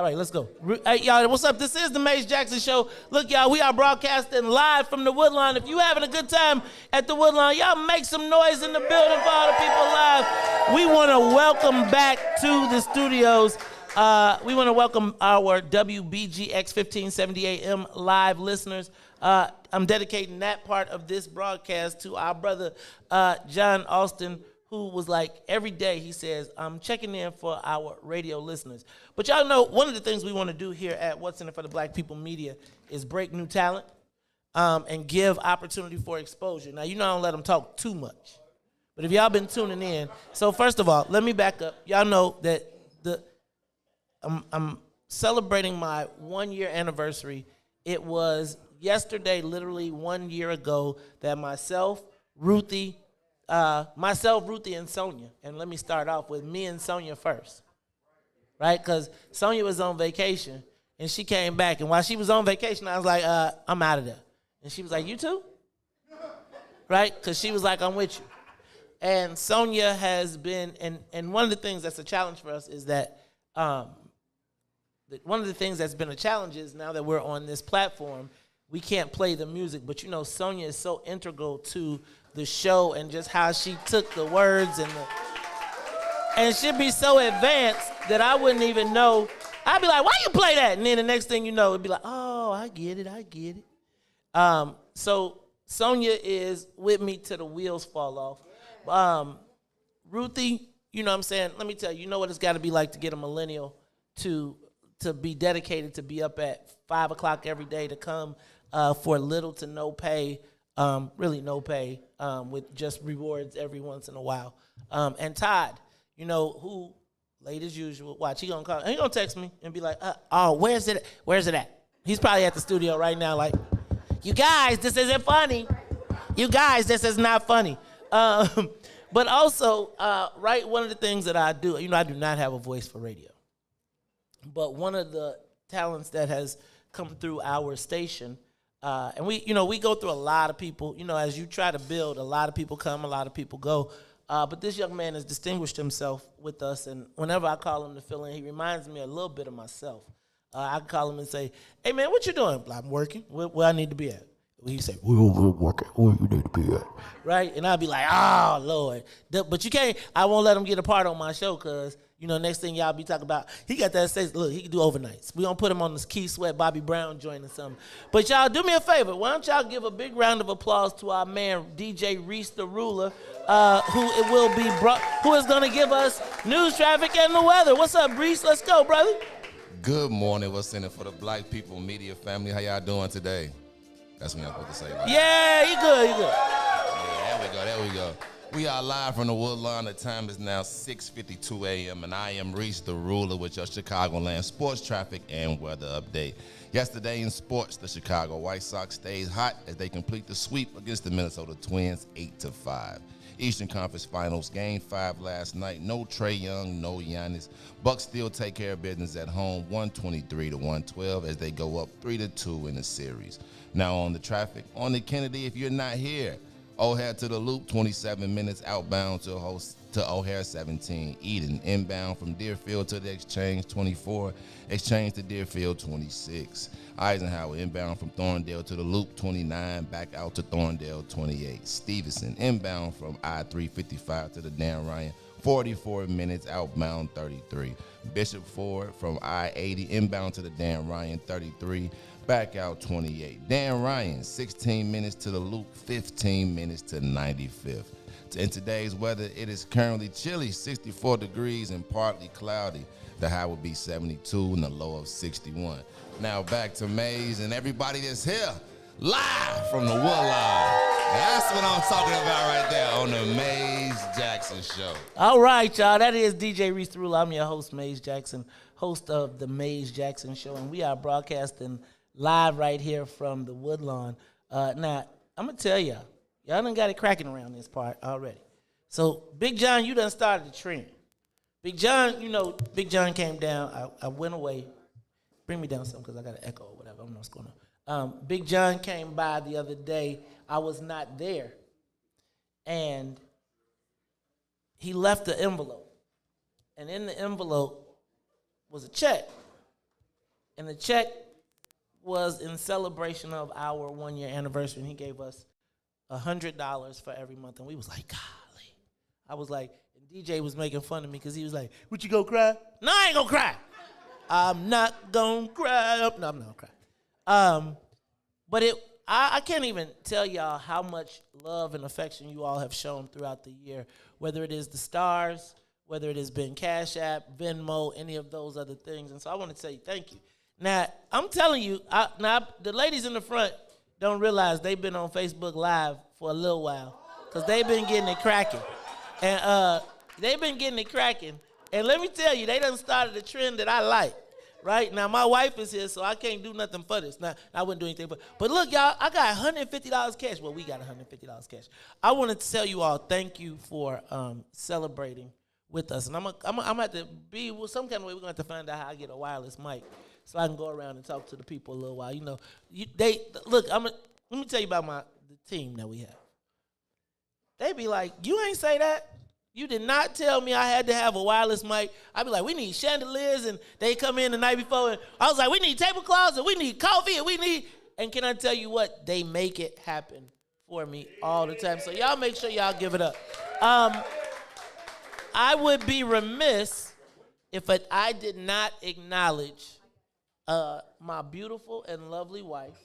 All right, let's go. Hey, y'all, what's up? This is the Maze Jackson Show. Look, y'all, we are broadcasting live from the Woodlawn. If you having a good time at the Woodlawn, y'all make some noise in the building for all the people live. We want to welcome back to the studios. We want to welcome our WBGX 1570 AM live listeners. I'm dedicating that part of this broadcast to our brother, John Austin, who was like, every day he says, I'm checking in for our radio listeners. But y'all know, one of the things we want to do here at What's in It for the Black People Media is break new talent and give opportunity for exposure. Now, you know I don't let them talk too much. But if y'all been tuning in, so first of all, let me back up. Y'all know that I'm celebrating my 1-year anniversary. It was yesterday, literally 1 year ago, that myself, Ruthie, and Sonia, and let me start off with me and Sonia first, right? Because Sonia was on vacation, and she came back, and while she was on vacation, I was like, I'm out of there. And she was like, you too? Right? Because she was like, I'm with you. And Sonia has been, and one of the things that's a challenge for us is that, one of the things that's been a challenge is now that we're on this platform, we can't play the music, but you know, Sonia is so integral to the show and just how she took the words and she'd be so advanced that I wouldn't even know. I'd be like, why you play that? And then the next thing you know, it'd be like, oh, I get it. So Sonia is with me till the wheels fall off. Ruthie, you know what I'm saying? Let me tell you, you know what it's got to be like to get a millennial to be dedicated, to be up at 5 o'clock every day, to come for little to no pay, really no pay, with just rewards every once in a while. And Todd, you know, who, late as usual, watch, he gonna call, he gonna text me and be like, oh, where's it at? He's probably at the studio right now like, you guys, this isn't funny. You guys, this is not funny. But also, right, one of the things that I do, you know, I do not have a voice for radio. But one of the talents that has come through our station, and we go through a lot of people. You know, as you try to build, a lot of people come, a lot of people go. But this young man has distinguished himself with us, and whenever I call him to fill in, he reminds me a little bit of myself. I can call him and say, hey, man, what you doing? I'm working. Where I need to be at? He say, we're working. Where you need to be at? Right? And I'll be like, oh, Lord. But you can't, I won't let him get a part on my show because, you know, next thing y'all be talking about, he got that stage. Look, he can do overnights. We gonna put him on this Key Sweat, Bobby Brown joint or something. But y'all, do me a favor. Why don't y'all give a big round of applause to our man, DJ Reese the Ruler, who is gonna give us news, traffic, and the weather. What's up, Reese? Let's go, brother. Good morning. What's in it for the Black People Media family? How y'all doing today? That's what I'm supposed to say. Right? Yeah, you good. Yeah, there we go. We are live from the Woodlawn. The time is now 6:52 a.m. and I am Reese the Ruler with your Chicagoland sports traffic and weather update. Yesterday in sports, the Chicago White Sox stays hot as they complete the sweep against the Minnesota Twins 8-5. Eastern Conference Finals, Game 5 last night. No Trae Young, no Giannis. Bucks still take care of business at home, 123-112 as they go up 3-2 in the series. Now on the traffic, on the Kennedy, if you're not here, O'Hare to the Loop, 27 minutes outbound to O'Hare 17. Eden inbound from Deerfield to the Exchange 24. Exchange to Deerfield 26. Eisenhower inbound from Thorndale to the Loop 29. Back out to Thorndale 28. Stevenson inbound from I-355 to the Dan Ryan 44 minutes outbound 33. Bishop Ford from I-80 inbound to the Dan Ryan 33. Back out 28. Dan Ryan, 16 minutes to the Loop, 15 minutes to 95th. In today's weather, it is currently chilly, 64 degrees and partly cloudy. The high will be 72 and the low of 61. Now back to Maze and everybody that's here, live from the Woodlawn. That's what I'm talking about right there on the Maze Jackson Show. All right, y'all. That is DJ Reese the Ruler. I'm your host, Maze Jackson, host of the Maze Jackson Show, and we are broadcasting live right here from the Woodlawn. Now, I'm going to tell y'all done got it cracking around this part already. So, Big John, you done started the trend. Big John, you know, Big John came down. I went away. Bring me down some because I got an echo or whatever. I don't know what's going on. Big John came by the other day. I was not there. And he left the envelope. And in the envelope was a check And the check was in celebration of our 1-year anniversary, and he gave us $100 for every month. And we was like, golly. I was like, and DJ was making fun of me because he was like, "Would you go cry?" No, I ain't gonna cry. I'm not gonna cry. No, I'm not gonna cry. But I can't even tell y'all how much love and affection you all have shown throughout the year, whether it is the stars, whether it has been Cash App, Venmo, any of those other things. And so I want to tell you thank you. Now, I'm telling you, the ladies in the front don't realize they've been on Facebook Live for a little while because they've been getting it cracking. And they've been getting it cracking. And let me tell you, they done started a trend that I like. Right? Now, my wife is here, so I can't do nothing for this. Now, I wouldn't do anything for it. But look, y'all, I got $150 cash. Well, we got $150 cash. I want to tell you all thank you for celebrating with us. And I'm gonna have to be, well, some kind of way we're going to have to find out how I get a wireless mic so I can go around and talk to the people a little while. You know, look, let me tell you about the team that we have. They be like, "You ain't say that. You did not tell me I had to have a wireless mic." I'd be like, "We need chandeliers," and they come in the night before, and I was like, "We need tablecloths, and we need coffee, and can I tell you what? They make it happen for me all the time. So y'all make sure y'all give it up. I would be remiss if I did not acknowledge my beautiful and lovely wife.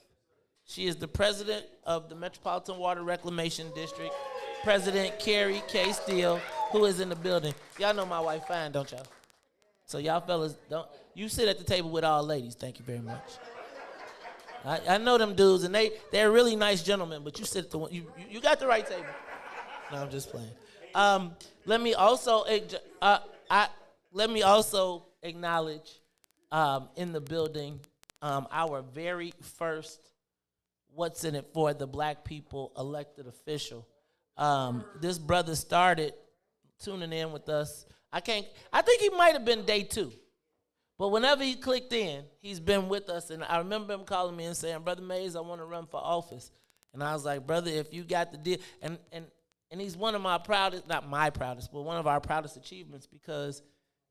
She is the president of the Metropolitan Water Reclamation District, President Carrie K. Steele, who is in the building. Y'all know my wife fine, don't y'all? So y'all fellas, you sit at the table with all ladies. Thank you very much. I know them dudes, and they're really nice gentlemen, but you sit at the one, you got the right table. No, I'm just playing. Let me also acknowledge in the building our very first What's in It for the Black People elected official. This brother started tuning in with us. I think he might have been day 2. But whenever he clicked in, he's been with us. And I remember him calling me and saying, "Brother Mays, I want to run for office." And I was like, "Brother, if you got the deal." And he's one of my proudest, not my proudest, but one of our proudest achievements because,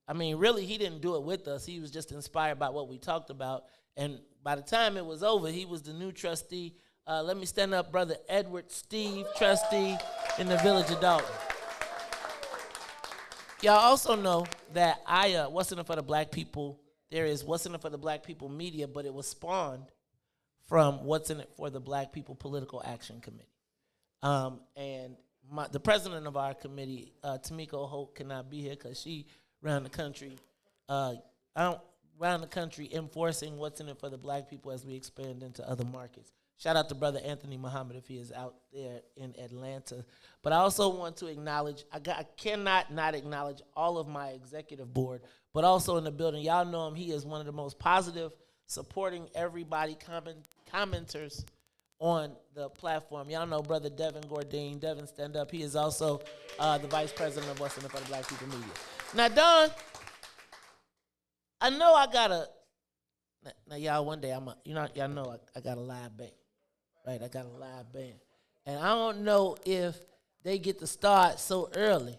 I mean, really, he didn't do it with us. He was just inspired by what we talked about. And by the time it was over, he was the new trustee. Let me stand up, Brother Edward Steve, trustee in the village of Dalton. Y'all also know that What's in It for the Black People, there is What's in It for the Black People Media, but it was spawned from What's in It for the Black People Political Action Committee. And the president of our committee, Tamiko Holt, cannot be here because she around the country, enforcing What's in It for the Black People as we expand into other markets. Shout out to Brother Anthony Muhammad if he is out there in Atlanta. But I also want to acknowledge, I cannot not acknowledge all of my executive board, but also in the building. Y'all know him. He is one of the most positive, supporting everybody commenters on the platform. Y'all know Brother Devin Gordine. Devin, stand up. He is also the vice president of What's in It for the Black People Media. Now, Don, I know I got a, now y'all one day y'all know I got a live band. Right, I got a live band. And I don't know if they get to start so early,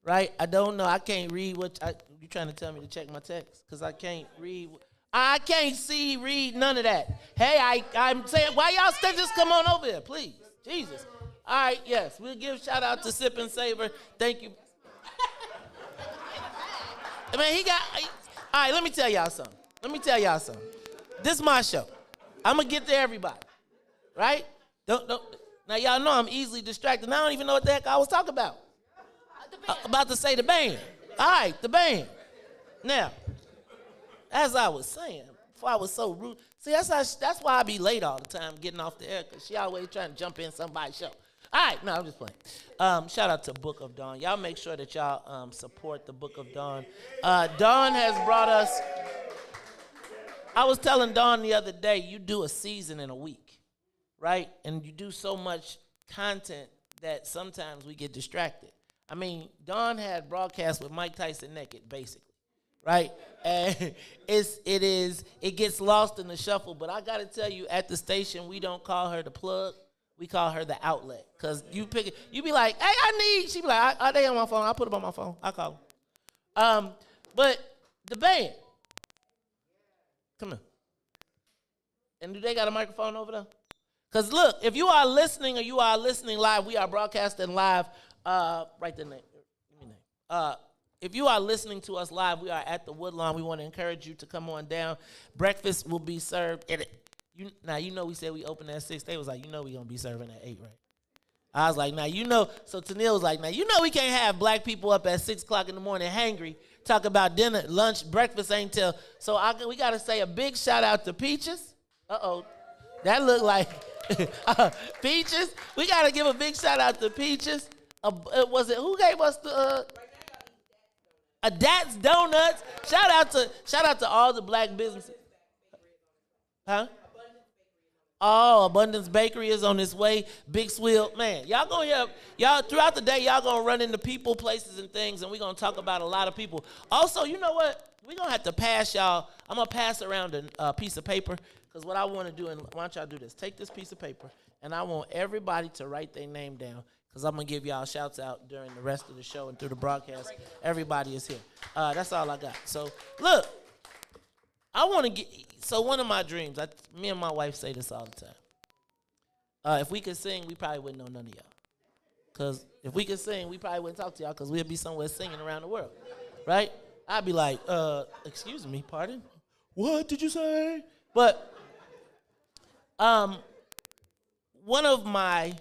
right? I don't know. I can't read you trying to tell me to check my text? Because I can't read. I can't read none of that. Hey, I'm saying, why y'all still just come on over here, please? Jesus. All right, yes, we'll give shout out to Sip and Savor. Thank you. I mean, all right, let me tell y'all something. This is my show. I'm going to get to everybody. Right? Don't. Now, y'all know I'm easily distracted. Now I don't even know what the heck I was talking about. About to say the band. All right, the band. Now, as I was saying, before I was so rude, see, that's why I be late all the time getting off the air, because she always trying to jump in somebody's show. All right, no, I'm just playing. Shout out to Book of Dawn. Y'all make sure that y'all support the Book of Dawn. Dawn has brought us, I was telling Dawn the other day, you do a season in a week. Right? And you do so much content that sometimes we get distracted. I mean, Dawn had broadcast with Mike Tyson naked, basically. Right? And it gets lost in the shuffle. But I got to tell you, at the station, we don't call her the plug. We call her the outlet. Because you pick it, you be like, "Hey, she be like, they on my phone. I'll put them on my phone. I'll call them." But the band. Come here. And do they got a microphone over there? Because look, if you are listening or you are listening live, we are broadcasting live. Write the name. Give me name. If you are listening to us live, we are at the WOODLAWN. We want to encourage you to come on down. Breakfast will be served. Now, you know we said we open at 6. They was like, you know we going to be serving at 8, right? I was like, now, you know. So Tennille was like, now, you know we can't have black people up at 6 o'clock in the morning hangry, talk about dinner, lunch, breakfast ain't till. So we got to say a big shout out to Peaches. Uh-oh. That looked like Peaches. We got to give a big shout out to Peaches. Who gave us the Dat's Donuts? Shout out to all the black businesses. Huh? Oh, Abundance Bakery is on its way. Big Swill. Man, y'all gonna hear, y'all throughout the day, y'all gonna run into people, places, and things, and we're gonna talk about a lot of people. Also, you know what? We're gonna have to pass y'all. I'm gonna pass around a piece of paper, because what I want to do, and why don't y'all do this? Take this piece of paper, and I want everybody to write their name down, because I'm gonna give y'all shouts out during the rest of the show and through the broadcast. Everybody is here. That's all I got. So, look. I want to get, so one of my dreams, me and my wife say this all the time. If we could sing, we probably wouldn't know none of y'all. Because if we could sing, we probably wouldn't talk to y'all because we'd be somewhere singing around the world. Right? I'd be like, excuse me, pardon? What did you say? But one of my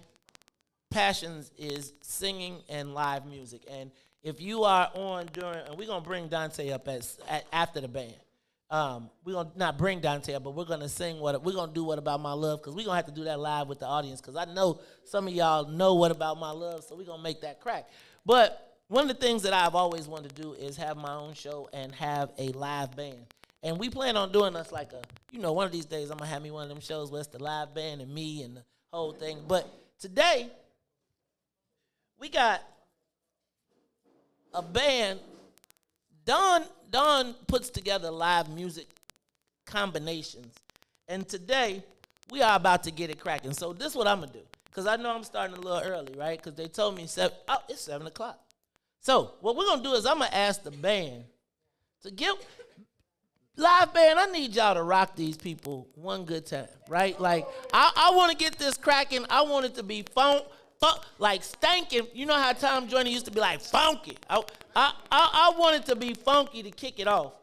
passions is singing and live music. And if you are on during, and we're going to bring Dante up after the band. We're going to not bring Dante up, but we're going to sing we're going to do What About My Love, because we're going to have to do that live with the audience, because I know some of y'all know What About My Love, so we're going to make that crack. But one of the things that I've always wanted to do is have my own show and have a live band. And we plan on doing us like one of these days I'm going to have me one of them shows where it's the live band and me and the whole thing. But today, we got a band. Don puts together live music combinations. And today, we are about to get it cracking. So this is what I'm going to do. Because I know I'm starting a little early, right? Because they told me, it's 7 o'clock. So what we're going to do is I'm going to ask the band to live band, I need y'all to rock these people one good time, right? Like, I want to get this cracking. I want it to be like stankin'. You know how Tom Joyner used to be like funky. I want it to be funky to kick it off.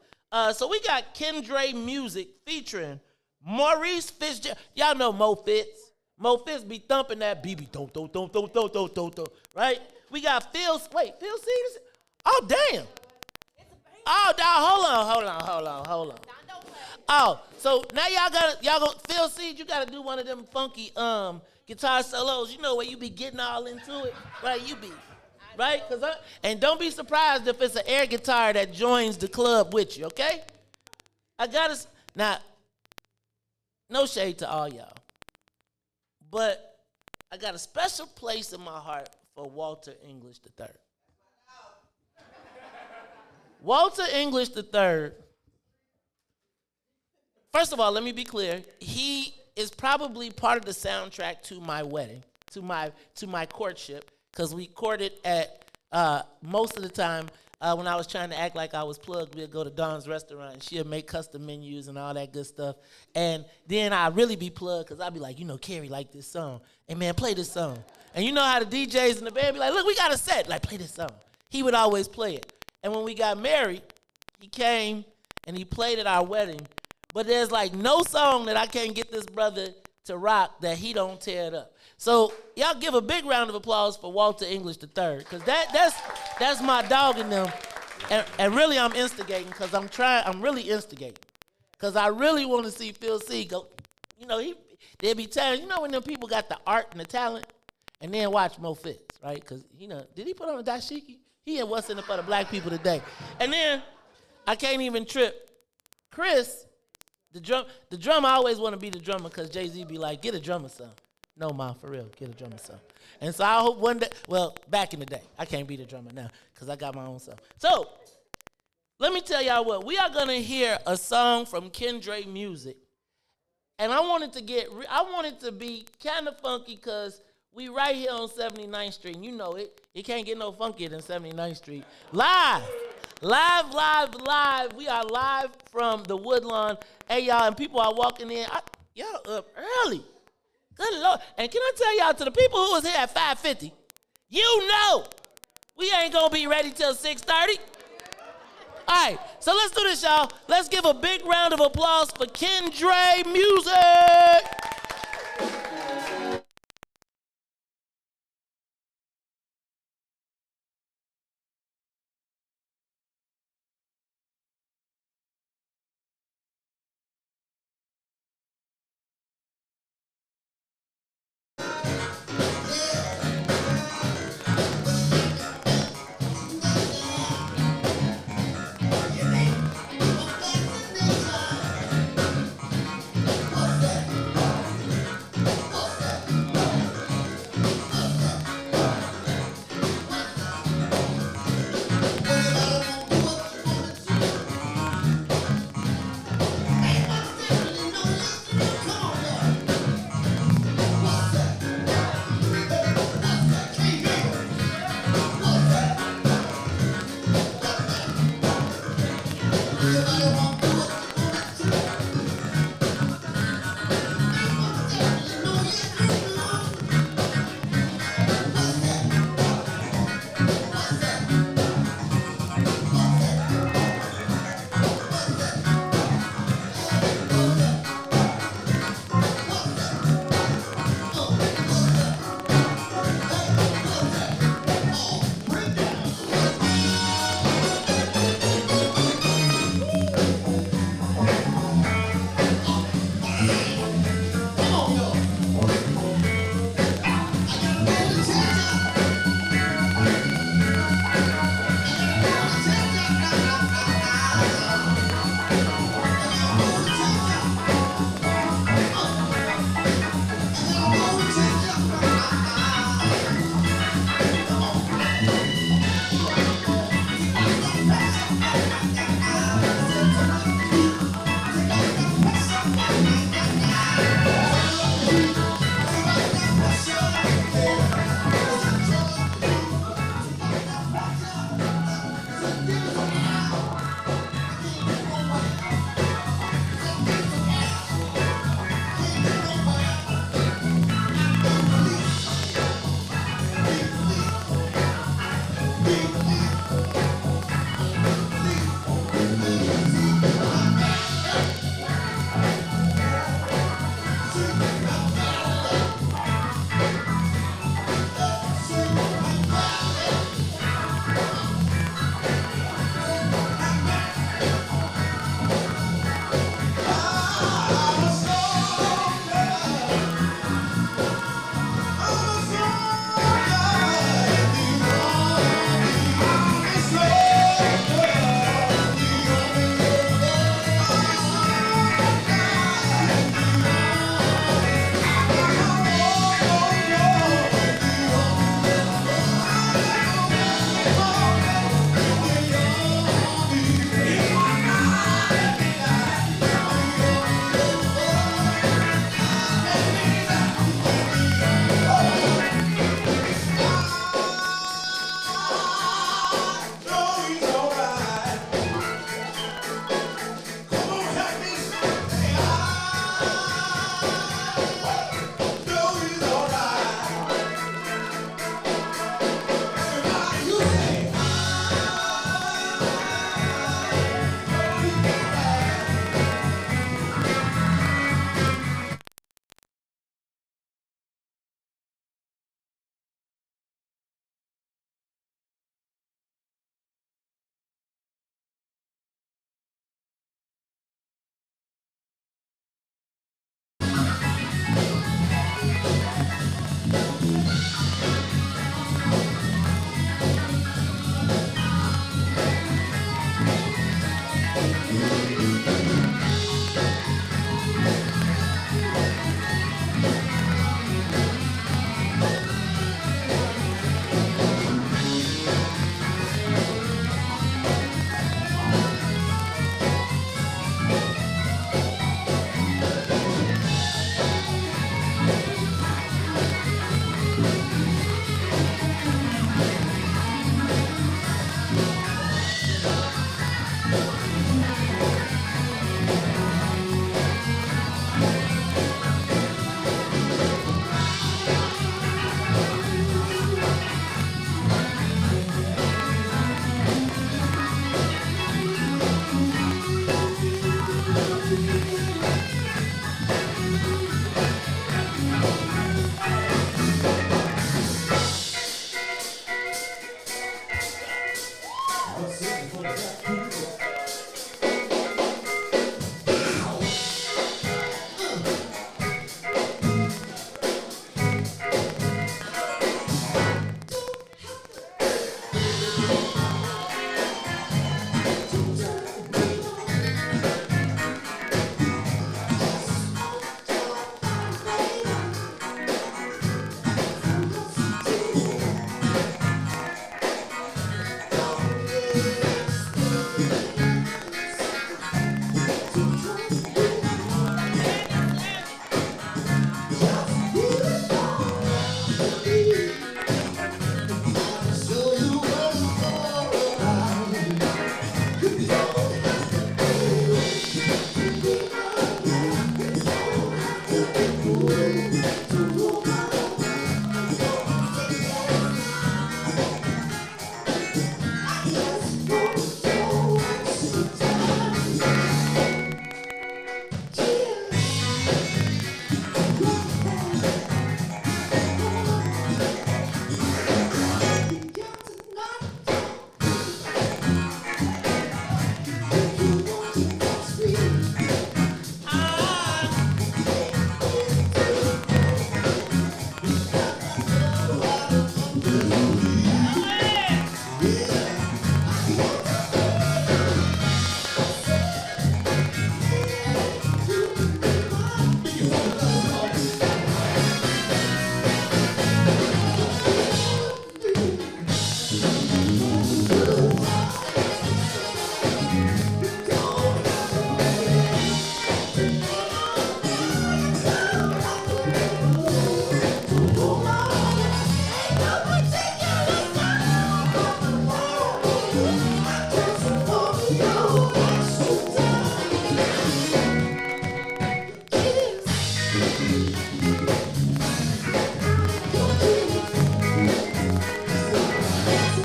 So we got Kendra Music featuring Maurice Fitzgerald. Y'all know Mo Fitz. Mo Fitz be thumping that BB don't, right? We got Phil C. Oh, damn. Oh, hold on. Oh, so now y'all go Phil C. You gotta do one of them funky guitar solos. You know where you be getting all into it, right? You be right, and don't be surprised if it's an air guitar that joins the club with you. Okay? Now. No shade to all y'all, but I got a special place in my heart for Walter English III. Walter English III, first of all, let me be clear. He is probably part of the soundtrack to my wedding, to my courtship, because we courted at, most of the time, when I was trying to act like I was plugged, we'd go to Dawn's restaurant, and she'd make custom menus and all that good stuff. And then I'd really be plugged, because I'd be like, Carrie liked this song. Hey, man, play this song. And you know how the DJs in the band be like, look, we got a set. Like, play this song. He would always play it. And when we got married, he came and he played at our wedding. But there's like no song that I can't get this brother to rock that he don't tear it up. So y'all give a big round of applause for Walter English III, because that's my dog in them. And really I'm instigating, because I'm really instigating. Because I really want to see Phil C go, there'll be times, when them people got the art and the talent, and then watch Mo Fitz, right? Because, did he put on a dashiki? He and What's in it for the black people today. And then I can't even trip. Chris, the drummer, I always want to be the drummer, because Jay-Z be like, get a drummer son. No, Ma, for real, get a drummer son. And so I hope one day, well, back in the day, I can't be the drummer now because I got my own son. So let me tell y'all what, we are going to hear a song from Kendra Music. And I want it to be kind of funky, because we right here on 79th Street. And you know it. It can't get no funkier than 79th Street. Live Live. We are live from the Woodlawn. Hey, y'all, and people are walking in. Y'all up early. Good Lord. And can I tell y'all, to the people who was here at 5:50, you know we ain't going to be ready till 6:30. All right, so let's do this, y'all. Let's give a big round of applause for Kendra Music.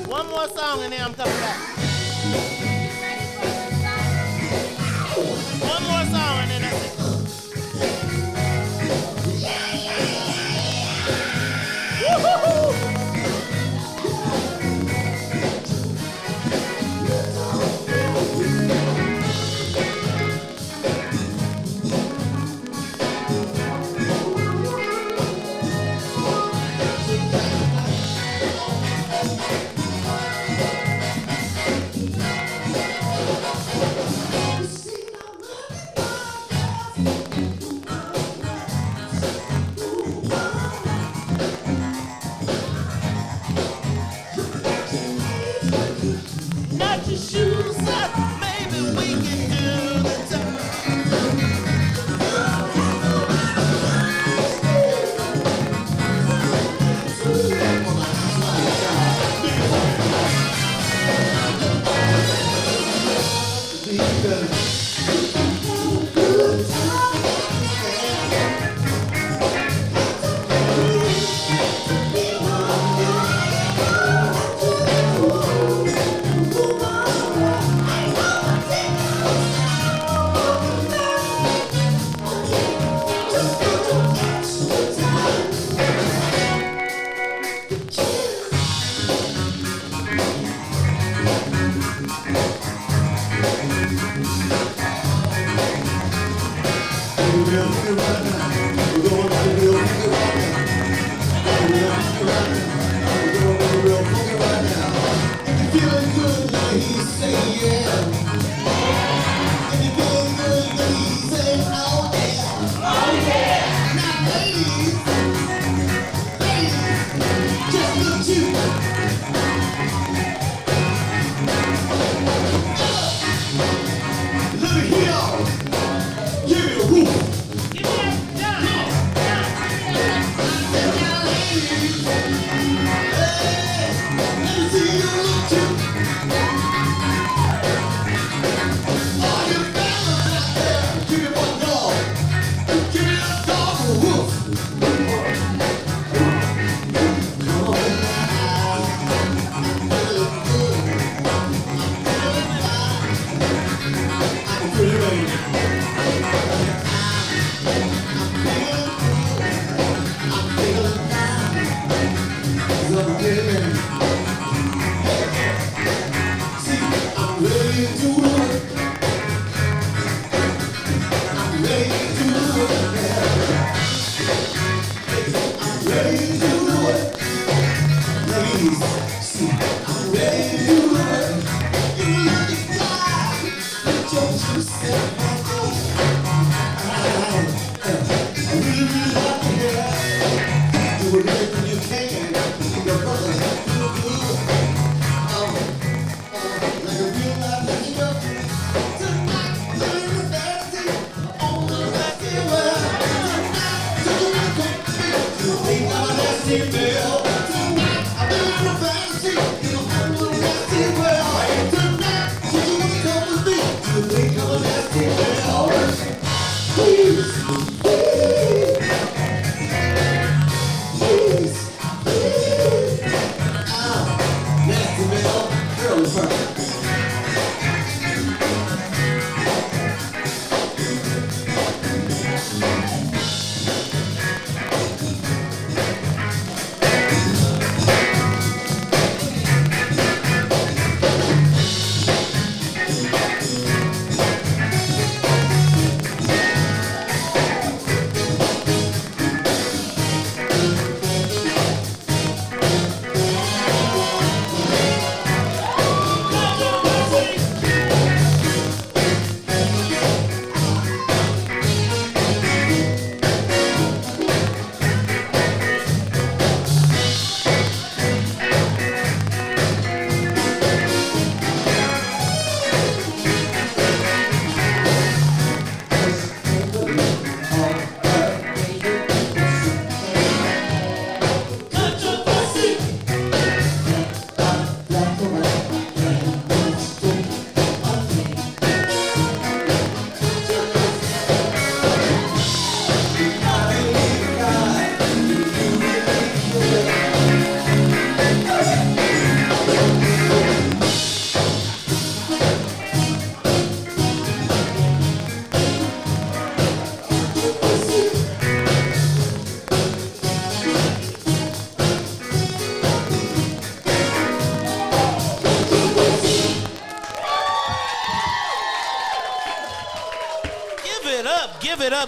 One more song and then I'm coming back. One more song and then that's it. Woo-hoo-hoo! Not your shoes up, maybe we can do the time.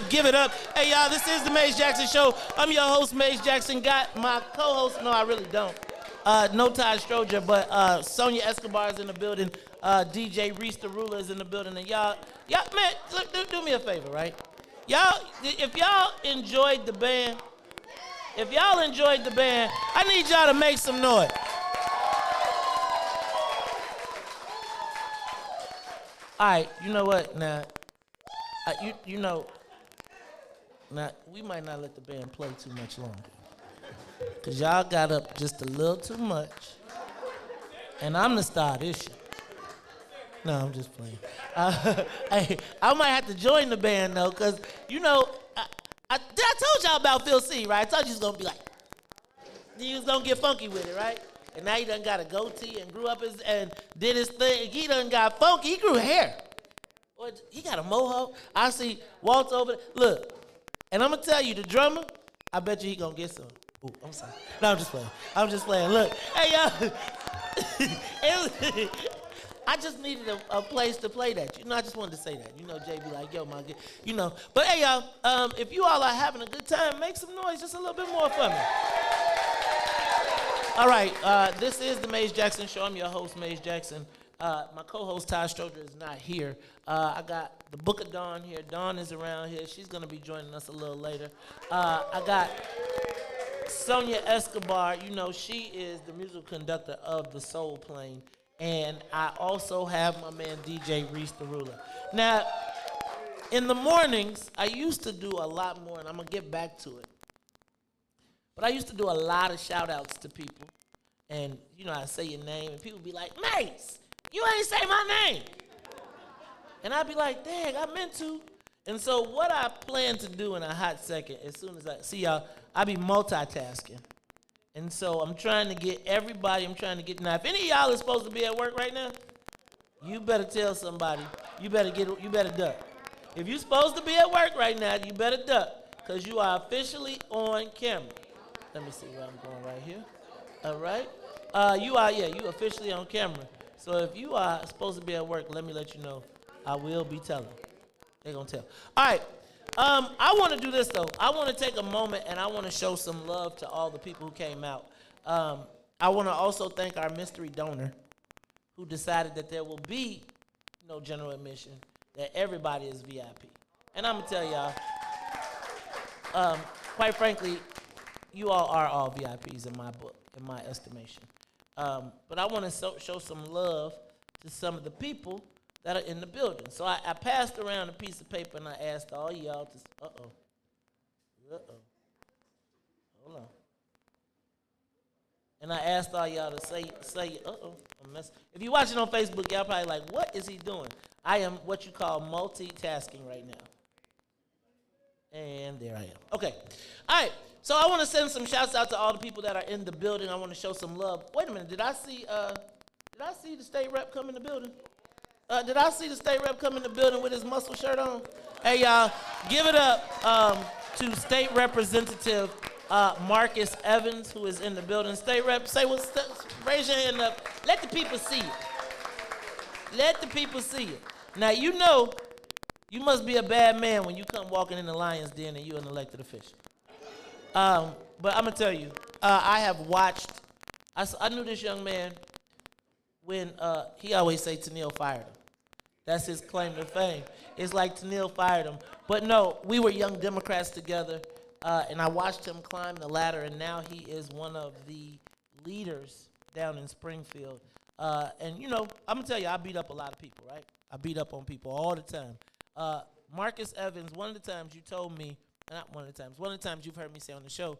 Give it up. Hey, y'all, this is the Maze Jackson Show. I'm your host, Maze Jackson. Got my co-host, no, I really don't. No Todd Stroger, but Sonia Escobar is in the building. DJ Reese the Ruler is in the building. And y'all, man, look, do me a favor, right? Y'all, if y'all enjoyed the band, I need y'all to make some noise. All right, you know what? Now, you know, now we might not let the band play too much longer, cause y'all got up just a little too much, and I'm the star of this shit. No, I'm just playing. I might have to join the band though, cause you know, I told y'all about Phil C, right? I told you he was gonna be like, he was gonna get funky with it, right? And now he done got a goatee and grew up and did his thing. He done got funky. He grew hair. He got a mohawk. I see Walt's over there. Look, and I'm going to tell you, the drummer, I bet you he going to get some. Ooh, I'm sorry. No, I'm just playing. Look, hey, y'all. I just needed a place to play that. You know, I just wanted to say that. You know, Jay be like, yo, my, you know. But, hey, y'all, if you all are having a good time, make some noise just a little bit more for me. All right, this is the Maze Jackson Show. I'm your host, Maze Jackson. My co-host, Todd Stroger, is not here. I got the Book of Dawn here. Dawn is around here. She's going to be joining us a little later. I got Sonia Escobar. You know, she is the musical conductor of the Soul Plane. And I also have my man, DJ Reese the Ruler. Now, in the mornings, I used to do a lot more, and I'm going to get back to it. But I used to do a lot of shout-outs to people. And, you know, I say your name, and people be like, Mace, you ain't say my name. And I'd be like, dang, I meant to. And so what I plan to do in a hot second, as soon as I see y'all, I be multitasking. And so I'm trying to get everybody, now if any of y'all is supposed to be at work right now, you better tell somebody, you better duck. If you're supposed to be at work right now, you better duck, because you are officially on camera. Let me see where I'm going right here. All right. You officially on camera. So if you are supposed to be at work, let me let you know. I will be telling. They're going to tell. All right. I want to do this, though. I want to take a moment, and I want to show some love to all the people who came out. I want to also thank our mystery donor who decided that there will be no general admission, that everybody is VIP. And I'm going to tell y'all, quite frankly, you all are all VIPs in my book, in my estimation. But I want to show some love to some of the people that are in the building. So I passed around a piece of paper and I asked all y'all to, hold on. And I asked all y'all to say, if you're watching on Facebook, y'all probably like, what is he doing? I am what you call multitasking right now. And there I am. Okay. All right. So I want to send some shouts out to all the people that are in the building. I want to show some love. Wait a minute. Did I see the state rep come in the building? Did I see the state rep come in the building with his muscle shirt on? Hey, y'all, give it up to State Representative Marcus Evans, who is in the building. State Rep, raise your hand up. Let the people see it. Let the people see it. Now, you know you must be a bad man when you come walking in the lion's den and you're an elected official. But I'm going to tell you, I have watched, I knew this young man when he always say Tennille fired him. That's his claim to fame. It's like Tennille fired him. But no, we were young Democrats together, and I watched him climb the ladder, and now he is one of the leaders down in Springfield. And, you know, I'm going to tell you, I beat up a lot of people, right? I beat up on people all the time. Marcus Evans, one of the times you told me, one of the times you've heard me say on the show,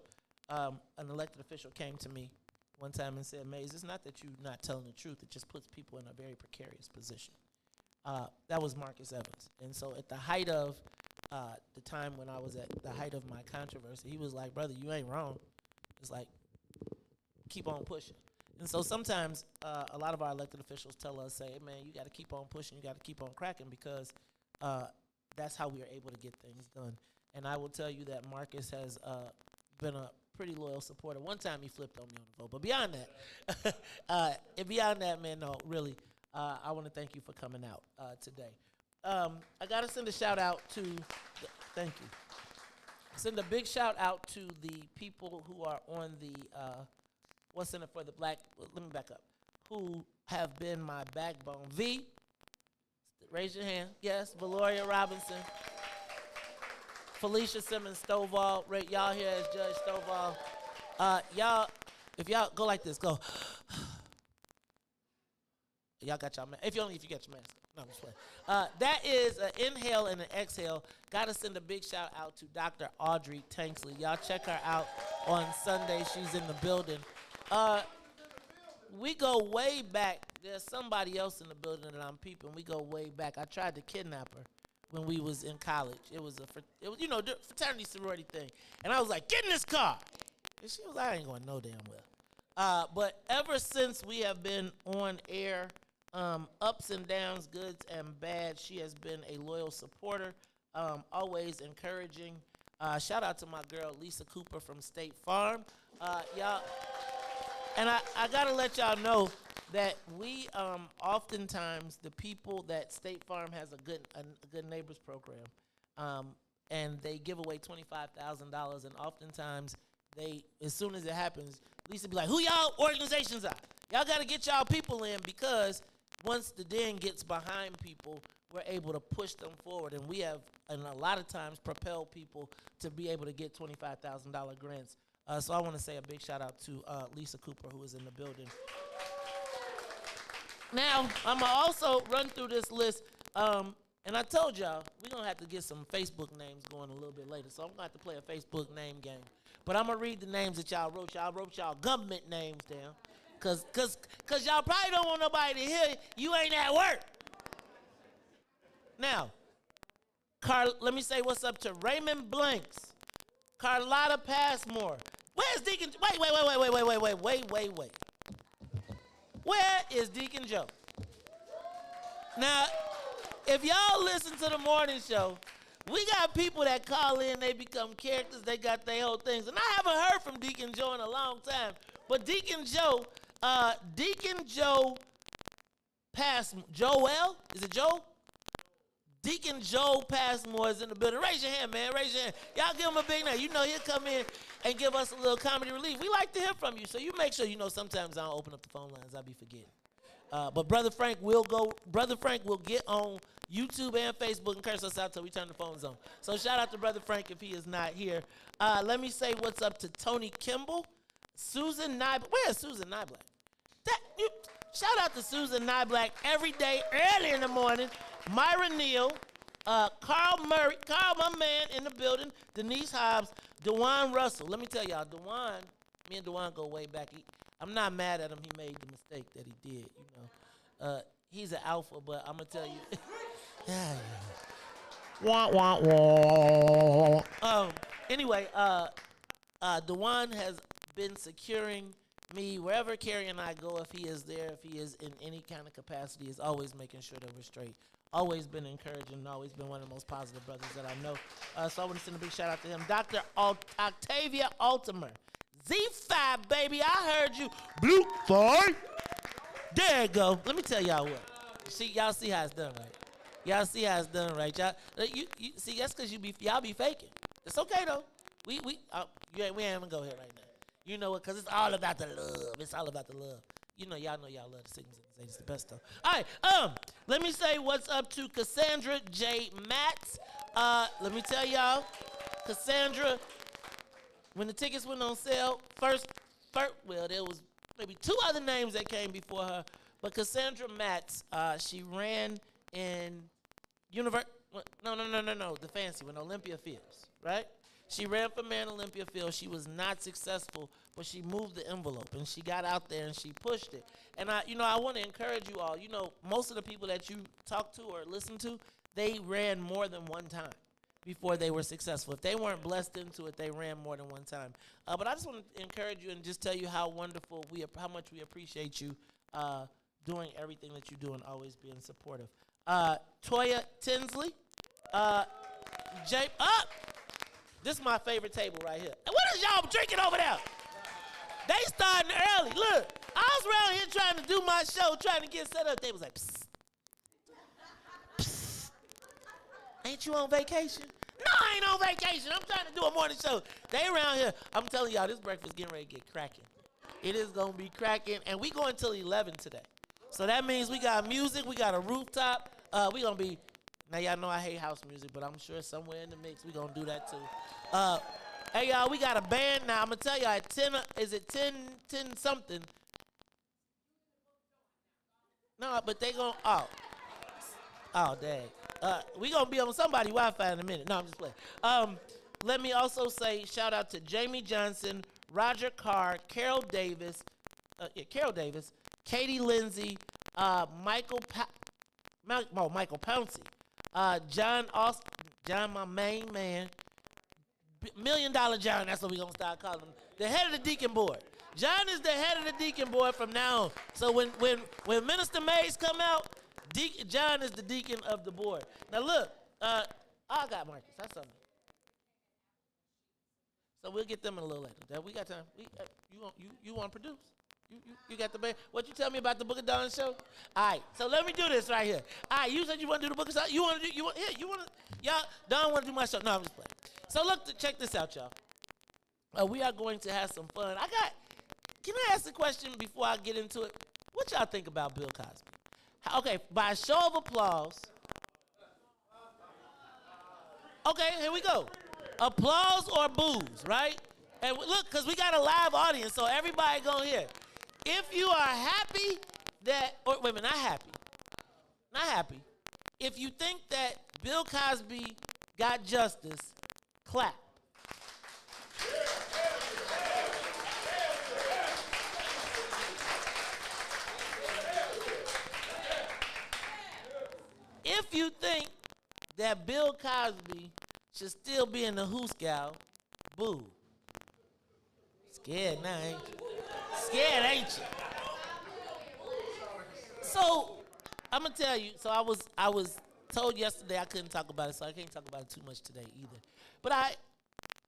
an elected official came to me one time and said, Mays, it's not that you're not telling the truth. It just puts people in a very precarious position. That was Marcus Evans. And so at the height of the time when I was at the height of my controversy, he was like, brother, you ain't wrong. It's like, keep on pushing. And so sometimes a lot of our elected officials tell us, say, hey, man, you got to keep on pushing. You got to keep on cracking because that's how we are able to get things done. And I will tell you that Marcus has been a pretty loyal supporter. One time he flipped on me on the vote. But beyond that, man, no, really, I want to thank you for coming out today. I got to send a shout out to, thank you. Send a big shout out to the people who are on the, what's in it for the black, let me back up, who have been my backbone. V, raise your hand. Yes, Valoria Robinson. Felicia Simmons Stovall, right? Y'all here as Judge Stovall. Y'all, if y'all go like this, go. Y'all got y'all mask. If you got your mask. No, I'm just playing. That is an inhale and an exhale. Got to send a big shout out to Dr. Audrey Tanksley. Y'all check her out on Sunday. She's in the building. We go way back. There's somebody else in the building that I'm peeping. We go way back. I tried to kidnap her when we was in college. It was you know, fraternity sorority thing. And I was like, get in this car. And she was like, I ain't going no damn well. But ever since we have been on air, ups and downs, goods and bad, she has been a loyal supporter, always encouraging. Shout out to my girl, Lisa Cooper from State Farm. Y'all, and I got to let y'all know that we oftentimes, the people that State Farm has a good neighbors program, and they give away $25,000, and oftentimes they, as soon as it happens, Lisa be like, who y'all organizations are? Y'all got to get y'all people in, because once the den gets behind people, we're able to push them forward, and we have, and a lot of times, propel people to be able to get $25,000 grants. So I want to say a big shout out to Lisa Cooper, who is in the building. Now, I'm going to also run through this list, and I told y'all, we're going to have to get some Facebook names going a little bit later, so I'm going to have to play a Facebook name game. But I'm going to read the names that y'all wrote. Y'all wrote y'all government names down, because y'all probably don't want nobody to hear you ain't at work. Now, let me say what's up to Raymond Blanks, Carlotta Passmore. Where's Deacon? Wait. Where is Deacon Joe? Now, if y'all listen to the morning show, we got people that call in, they become characters, they got their whole things. And I haven't heard from Deacon Joe in a long time. But Deacon Joe Joel, is it Joe? Deacon Joe Passmore is in the building. Raise your hand, man. Raise your hand. Y'all give him a big name. You know he'll come in and give us a little comedy relief. We like to hear from you, so you make sure, sometimes I don't open up the phone lines. I be forgetting. But Brother Frank will get on YouTube and Facebook and curse us out till we turn the phones on. So shout out to Brother Frank if he is not here. Let me say what's up to Tony Kimball, Susan Nyblack. Where's Susan Nyblack? Shout out to Susan Nyblack every day, early in the morning. Myra Neal, Carl Murray, Carl, my man in the building, Denise Hobbs, DeJuan Russell. Let me tell y'all, me and DeJuan go way back. I'm not mad at him. He made the mistake that he did, He's an alpha, but I'm going to tell you. Yeah. Wah, wah, wah. Anyway, DeJuan has been securing me wherever Carrie and I go. If he is there, if he is in any kind of capacity, is always making sure that we're straight. Always been encouraging, always been one of the most positive brothers that I know. So I want to send a big shout out to him. Dr. Octavia Altimer. Z5, baby, I heard you. Blue 5. There you go. Let me tell y'all what. Y'all see how it's done, right? Y'all see how it's done, right? Y'all, you see, that's because y'all be faking. It's okay, though. We ain't even go here right now. You know what? Because it's all about the love. It's all about the love. Y'all know y'all love the signals and say it's the best stuff. All right, let me say what's up to Cassandra J. Matz. Let me tell y'all, Cassandra, when the tickets went on sale, well, there was maybe 2 other names that came before her, but Cassandra Matz, she ran in the fancy one, Olympia Fields, right? She ran for mayor in Olympia Field. She was not successful, but she moved the envelope, and she got out there, and she pushed it. And I want to encourage you all. Most of the people that you talk to or listen to, they ran more than one time before they were successful. If they weren't blessed into it, they ran more than one time. But I just want to encourage you and just tell you how wonderful how much we appreciate you doing everything that you do and always being supportive. Toya Tinsley, this is my favorite table right here. And what is y'all drinking over there? They starting early. Look, I was around here trying to do my show, trying to get set up. They was like, psst. Psst. Ain't you on vacation? No, I ain't on vacation. I'm trying to do a morning show. They around here. I'm telling y'all, this breakfast getting ready to get cracking. It is going to be cracking. And we going till 11 today. So that means we got music. We got a rooftop. We going to be... Now, y'all know I hate house music, but I'm sure somewhere in the mix we going to do that, too. Hey, y'all, we got a band. Now, I'm going to tell y'all, at 10, is it 10 something? No, but they going to, dang. We going to be on somebody's Wi-Fi in a minute. No, I'm just playing. Let me also say shout out to Jamie Johnson, Roger Carr, Carol Davis, Katie Lindsay, Michael Pouncey. John Austin, John, my main man, $1 million John, that's what we're going to start calling him, the head of the deacon board. John is the head of the deacon board from now on. So when Minister Mays come out, John is the deacon of the board. Now look, I got Marcus, that's something. So we'll get them in a little later. We got time. You want to produce? You got the band. What you tell me about the Book of Dawn show? All right, so let me do this right here. All right, you said you want to do the Book of Dawn. Y'all, Dawn want to do my show. No, I'm just playing. So look, check this out, y'all. We are going to have some fun. Can I ask a question before I get into it? What y'all think about Bill Cosby? Okay, by a show of applause. Okay, here we go. Applause or boos, right? And look, because we got a live audience, so everybody gonna hear. If you are happy wait a minute, not happy. If you think that Bill Cosby got justice, clap. If you think that Bill Cosby should still be in the hoosgow, boo. Scared now, ain't you? Scared, ain't you? So, I'm going to tell you, so I was told yesterday I couldn't talk about it, so I can't talk about it too much today either. But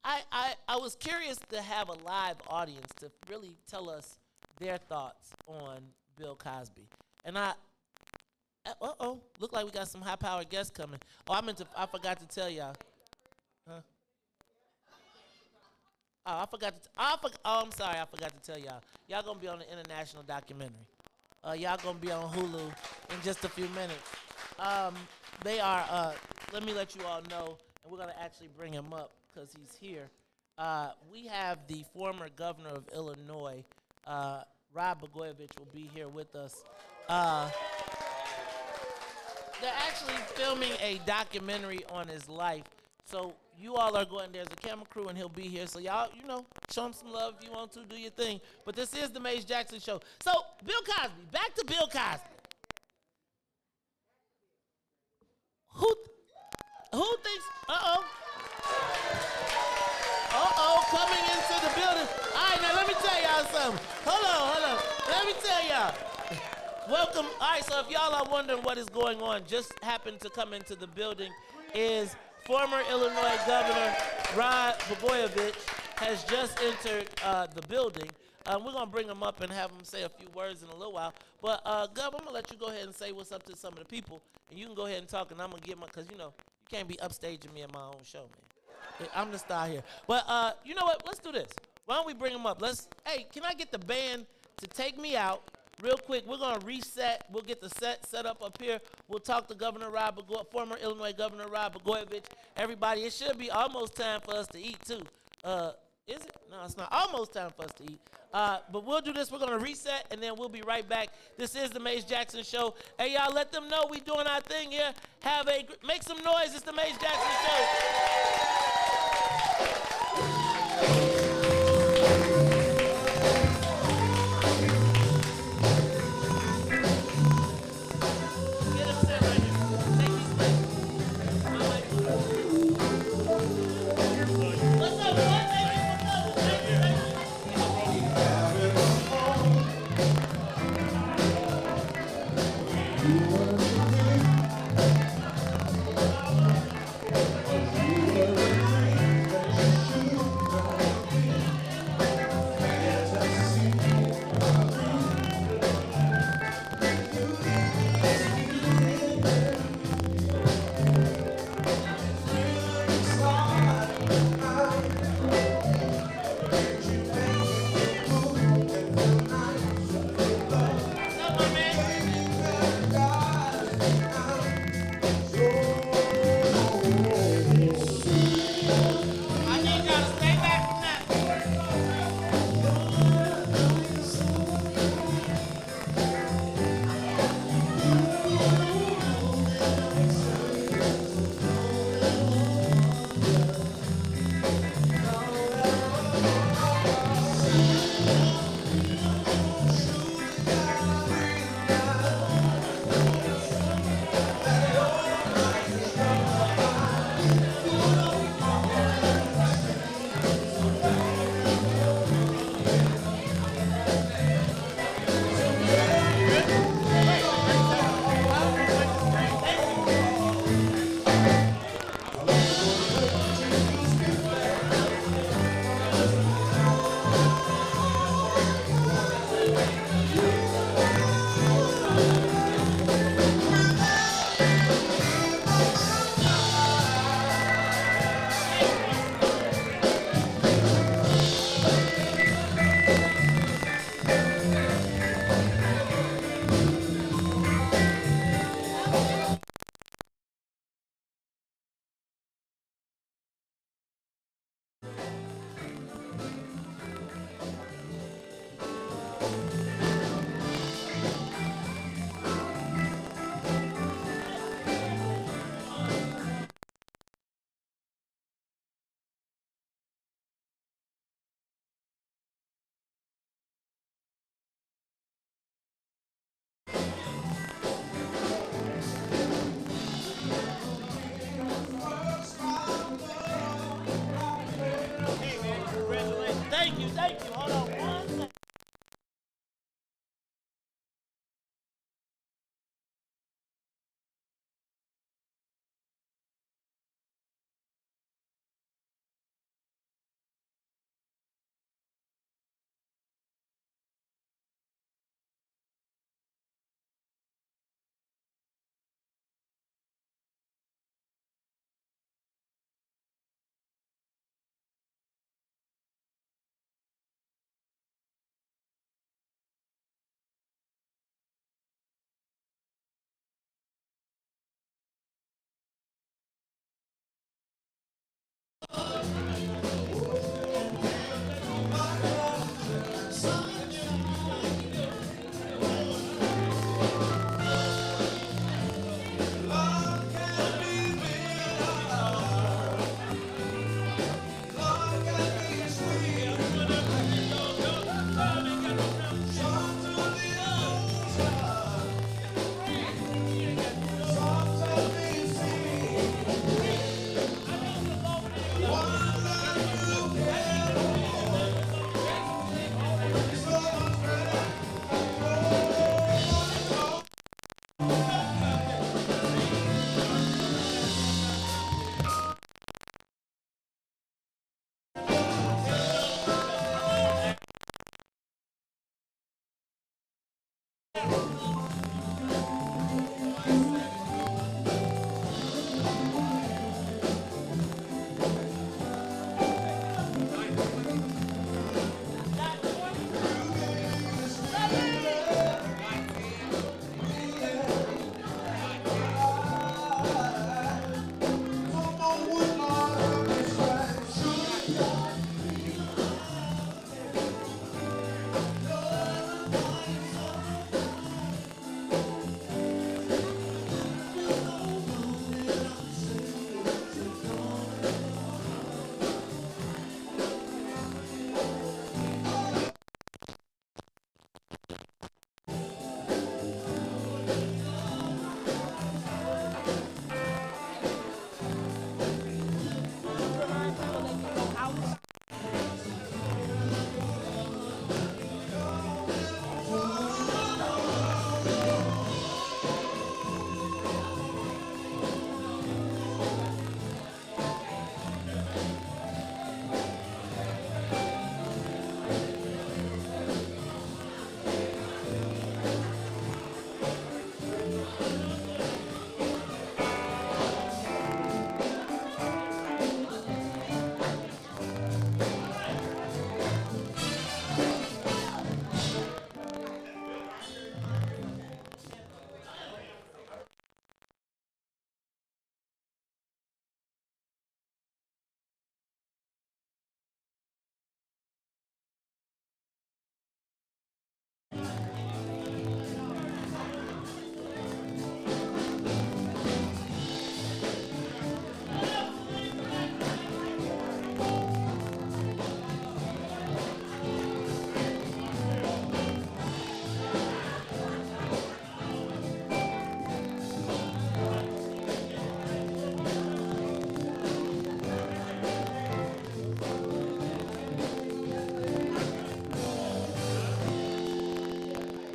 I was curious to have a live audience to really tell us their thoughts on Bill Cosby. And Look like we got some high-powered guests coming. Oh, I forgot to tell y'all. Huh? Oh, I'm sorry. I forgot to tell y'all. Y'all gonna be on the international documentary. Y'all gonna be on Hulu in just a few minutes. They are. Let me let you all know, and we're gonna actually bring him up because he's here. We have the former governor of Illinois, Rod Blagojevich, will be here with us. They're actually filming a documentary on his life. So you all are going, there's a camera crew and he'll be here. So y'all, show him some love if you want to, do your thing. But this is the Mace Jackson Show. So Bill Cosby, back to Bill Cosby. Who thinks, coming into the building. All right, now let me tell y'all something. Hold on. Let me tell y'all. Welcome. All right, so if y'all are wondering what is going on, just happened to come into the building is former Illinois Governor Rod Blagojevich has just entered the building. We're going to bring him up and have him say a few words in a little while. But, Gov, I'm going to let you go ahead and say what's up to some of the people. And you can go ahead and talk, and I'm going to get because, you can't be upstaging me at my own show, man. I'm the star here. But you know what? Let's do this. Why don't we bring him up? Hey, can I get the band to take me out? Real quick, we're going to reset. We'll get the set up here. We'll talk to former Illinois Governor Rod Blagojevich. Everybody, it should be almost time for us to eat, too. Is it? No, it's not almost time for us to eat. But we'll do this. We're going to reset, and then we'll be right back. This is the Mace Jackson Show. Hey, y'all, let them know we doing our thing here. Make some noise. It's the Mace Jackson Show.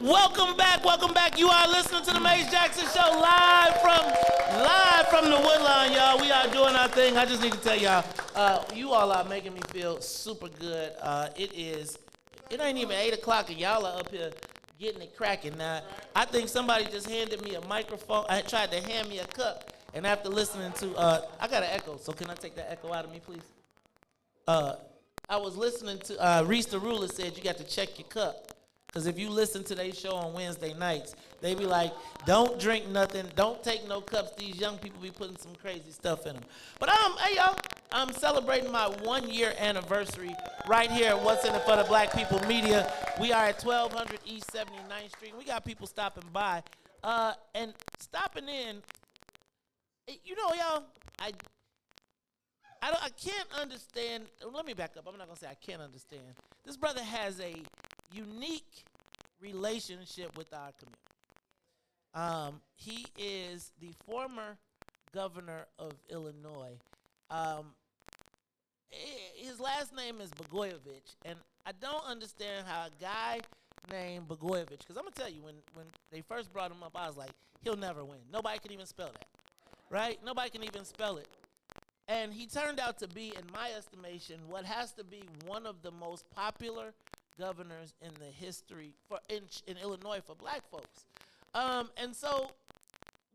Welcome back, welcome back. You are listening to the Maze Jackson Show live from the Woodlawn, y'all. We are doing our thing. I just need to tell y'all, you all are making me feel super good. It ain't even 8 o'clock and y'all are up here getting it cracking. Now, I think somebody just handed me a microphone. I tried to hand me a cup, and after listening to, I got an echo, so can I take that echo out of me, please? I was listening to, Reese the Ruler said you got to check your cup. Because if you listen to their show on Wednesday nights, they be like, don't drink nothing, don't take no cups. These young people be putting some crazy stuff in them. But hey y'all, I'm celebrating my 1-year anniversary right here at What's in It for the Black People Media. We are at 1200 East 79th Street. We got people stopping by. And stopping in, you know, y'all, I can't understand. Let me back up. I'm not going to say I can't understand. This brother has a unique relationship with our community. He is the former governor of Illinois. His last name is Blagojevich, and I don't understand how a guy named Blagojevich, because I'm going to tell you, when they first brought him up, I was like, he'll never win. Nobody can even spell that, right? Nobody can even spell it. And he turned out to be, in my estimation, what has to be one of the most popular governors in the history in Illinois for black folks. And so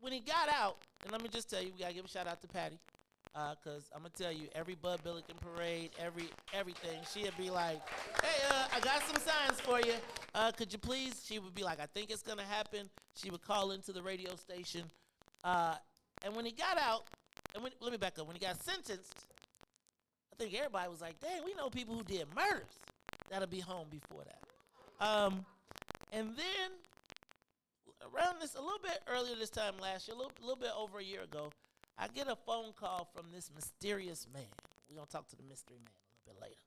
when he got out, and let me just tell you, we got to give a shout out to Patty, because I'm going to tell you, every Bud Billiken parade, everything, she'd be like, hey, I got some signs for you. Could you please? She would be like, I think it's going to happen. She would call into the radio station. And when he got out, and let me back up. When he got sentenced, I think everybody was like, dang, we know people who did murders that'll be home before that. And then around this, a little bit earlier this time last year, a little bit over a year ago, I get a phone call from this mysterious man. We're going to talk to the mystery man a little bit later.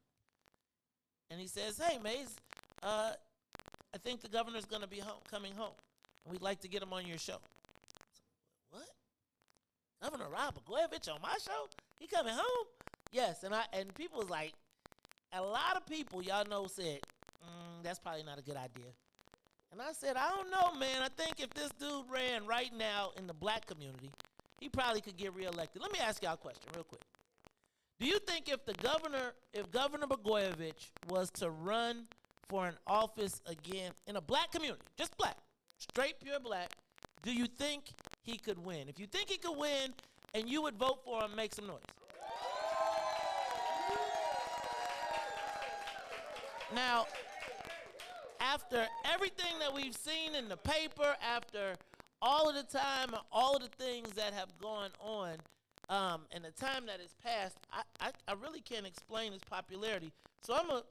And he says, hey, Maze, I think the governor's going to be coming home, and we'd like to get him on your show. What? Governor Rob Blagojevich on my show? He coming home? Yes, and people was like, a lot of people, y'all know, said, that's probably not a good idea. And I said, I don't know, man. I think if this dude ran right now in the black community, he probably could get reelected. Let me ask y'all a question real quick. Do you think if Governor Blagojevich was to run for an office again in a black community, just black, straight pure black, do you think he could win? If you think he could win and you would vote for him, make some noise. Now, after everything that we've seen in the paper, after all of the time and all of the things that have gone on, and the time that has passed, I really can't explain his popularity. So I'm gonna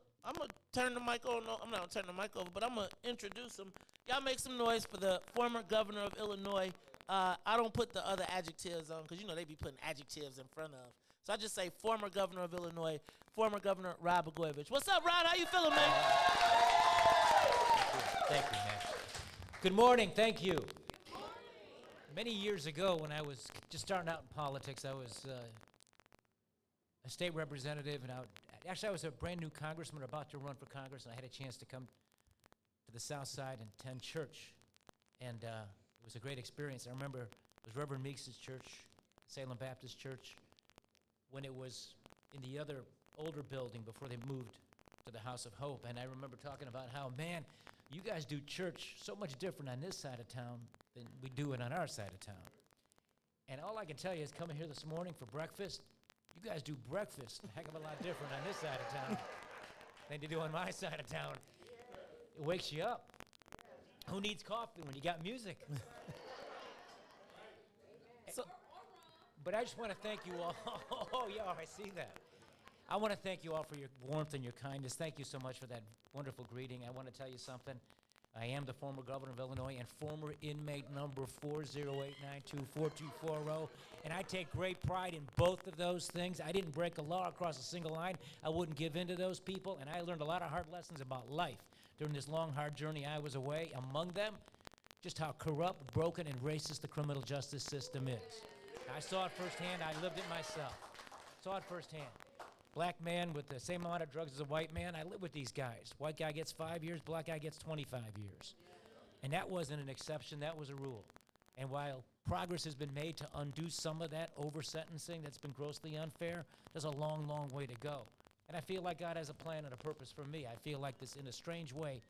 turn the mic over. No, I'm not gonna turn the mic over, but I'm gonna introduce him. Y'all make some noise for the former governor of Illinois. I don't put the other adjectives on because you know they be putting adjectives in front of. So I just say former governor of Illinois, former Governor Rod Blagojevich. What's up, Rod? How you feeling, man? Thank you, man. Good morning. Thank you. Many years ago, when I was just starting out in politics, I was a state representative, and I was a brand new congressman about to run for Congress, and I had a chance to come to the South Side and attend church, and it was a great experience. I remember it was Reverend Meeks' church, Salem Baptist Church, when it was in the other older building before they moved to the House of Hope, and I remember talking about how, man, you guys do church so much different on this side of town than we do it on our side of town. And all I can tell you is coming here this morning for breakfast, you guys do breakfast a heck of a lot different on this side of town than you do on my side of town. It wakes you up. Who needs coffee when you got music? But I just want to thank you all. Oh, yeah, I see that. I want to thank you all for your warmth and your kindness. Thank you so much for that wonderful greeting. I want to tell you something. I am the former governor of Illinois and former inmate number 408924240, and I take great pride in both of those things. I didn't break a law across a single line. I wouldn't give in to those people, and I learned a lot of hard lessons about life during this long, hard journey I was away. Among them, just how corrupt, broken, and racist the criminal justice system is. I saw it firsthand. I lived it myself. Saw it firsthand. Black man with the same amount of drugs as a white man. I live with these guys. White guy gets 5 years, black guy gets 25 years. And that wasn't an exception, that was a rule. And while progress has been made to undo some of that over-sentencing that's been grossly unfair, there's a long, long way to go. And I feel like God has a plan and a purpose for me. I feel like this, in a strange way,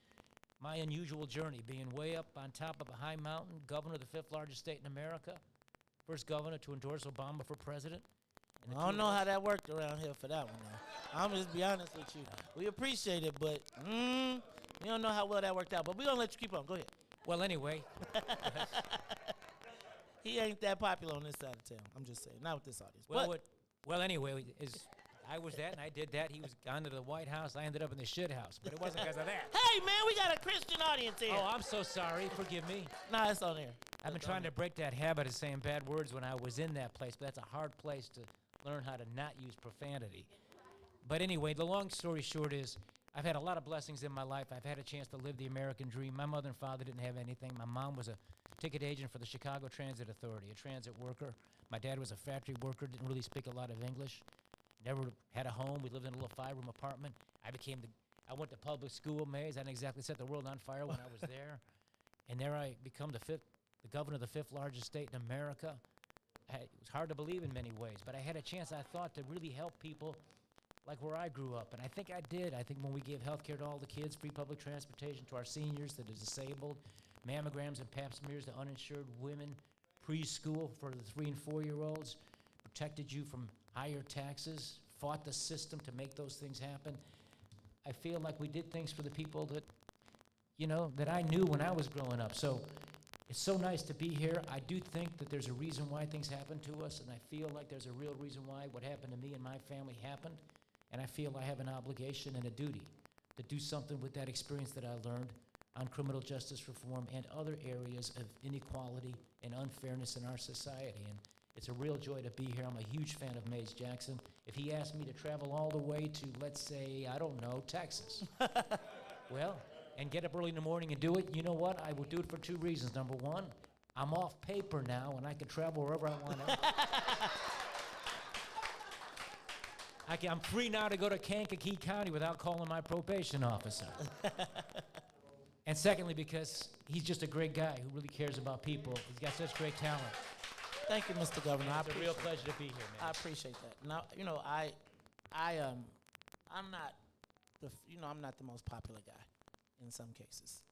my unusual journey, being way up on top of a high mountain, governor of the fifth largest state in America, first governor to endorse Obama for president. I don't know how that worked around here for that one, though. I'm just be honest with you. We appreciate it, but we don't know how well that worked out. But we're going to let you keep on. Go ahead. Well, anyway, He ain't that popular on this side of town. I'm just saying. Not with this audience. well, anyway, I was that and I did that. He was gone to the White House. I ended up in the shit house, but it wasn't because of that. Hey, man, we got a Christian audience here. Oh, I'm so sorry. Forgive me. Nah, it's on there. I've been trying to break that habit of saying bad words when I was in that place, but that's a hard place to learn how to not use profanity. But anyway, the long story short is I've had a lot of blessings in my life. I've had a chance to live the American dream. My mother and father didn't have anything. My mom was a ticket agent for the Chicago Transit Authority, a transit worker. My dad was a factory worker, didn't really speak a lot of English. Never had a home. We lived in a little 5-room apartment. I went to public school, Mays. I didn't exactly set the world on fire when I was there. And there I become the governor of the fifth largest state in America. It was hard to believe in many ways, but I had a chance, I thought, to really help people like where I grew up. And I think I did. I think when we gave health care to all the kids, free public transportation to our seniors that are disabled, mammograms and pap smears to uninsured women, preschool for the 3- and 4-year-olds, protected you from higher taxes, fought the system to make those things happen. I feel like we did things for the people that, that I knew when I was growing up. So it's so nice to be here. I do think that there's a reason why things happen to us, and I feel like there's a real reason why what happened to me and my family happened. And I feel I have an obligation and a duty to do something with that experience that I learned on criminal justice reform and other areas of inequality and unfairness in our society. And it's a real joy to be here. I'm a huge fan of Mays Jackson. If he asked me to travel all the way to, let's say, I don't know, Texas, well, and get up early in the morning and do it, you know what? I will do it for 2 reasons. Number one, I'm off paper now, and I can travel wherever I want to. I'm free now to go to Kankakee County without calling my probation officer. And secondly, because he's just a great guy who really cares about people. He's got such great talent. Thank you, Mr. Governor. It's a real pleasure to be here, man. I appreciate that. Now, I'm not the most popular guy in some cases,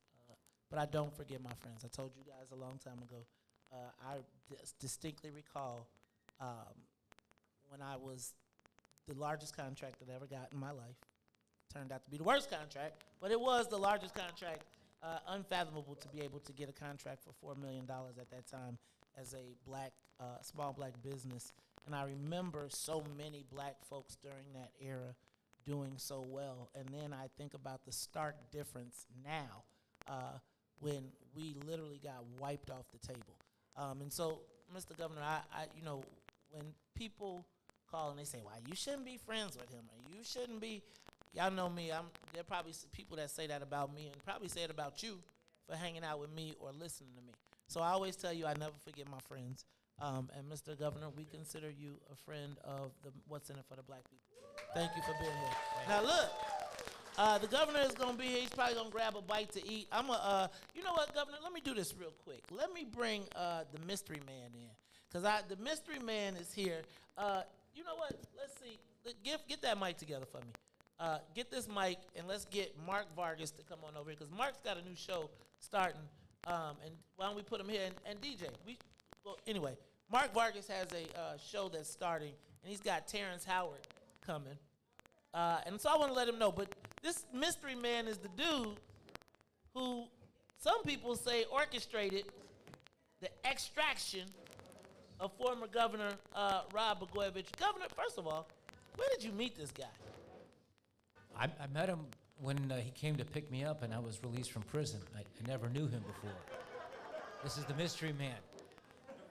but I don't forget my friends. I told you guys a long time ago. I distinctly recall when I was the largest contract that I ever got in my life. Turned out to be the worst contract, but it was the largest contract. Unfathomable to be able to get a contract for $4 million at that time as a small black business. And I remember so many black folks during that era doing so well. And then I think about the stark difference now when we literally got wiped off the table. And so, Mr. Governor, when people call and they say, well, you shouldn't be friends with him, or you shouldn't be, y'all know me, there are probably people that say that about me and probably say it about you for hanging out with me or listening to me. So I always tell you I never forget my friends. And Mr. Governor, we consider you a friend of the What's in It for the Black People. Thank you for being here. Now look, the governor is going to be here. He's probably going to grab a bite to eat. You know what, Governor? Let me do this real quick. Let me bring the mystery man in. Because the mystery man is here. You know what? Let's see. Get that mic together for me. Get this mic, and let's get Mark Vargas to come on over here, because Mark's got a new show starting. And why don't we put him here? And DJ, anyway, Mark Vargas has a show that's starting, and he's got Terrence Howard coming. And so I want to let him know. But this mystery man is the dude who some people say orchestrated the extraction of former Governor Rod Blagojevich. Governor, first of all, where did you meet this guy? I met him when he came to pick me up and I was released from prison. I never knew him before. This is the mystery man.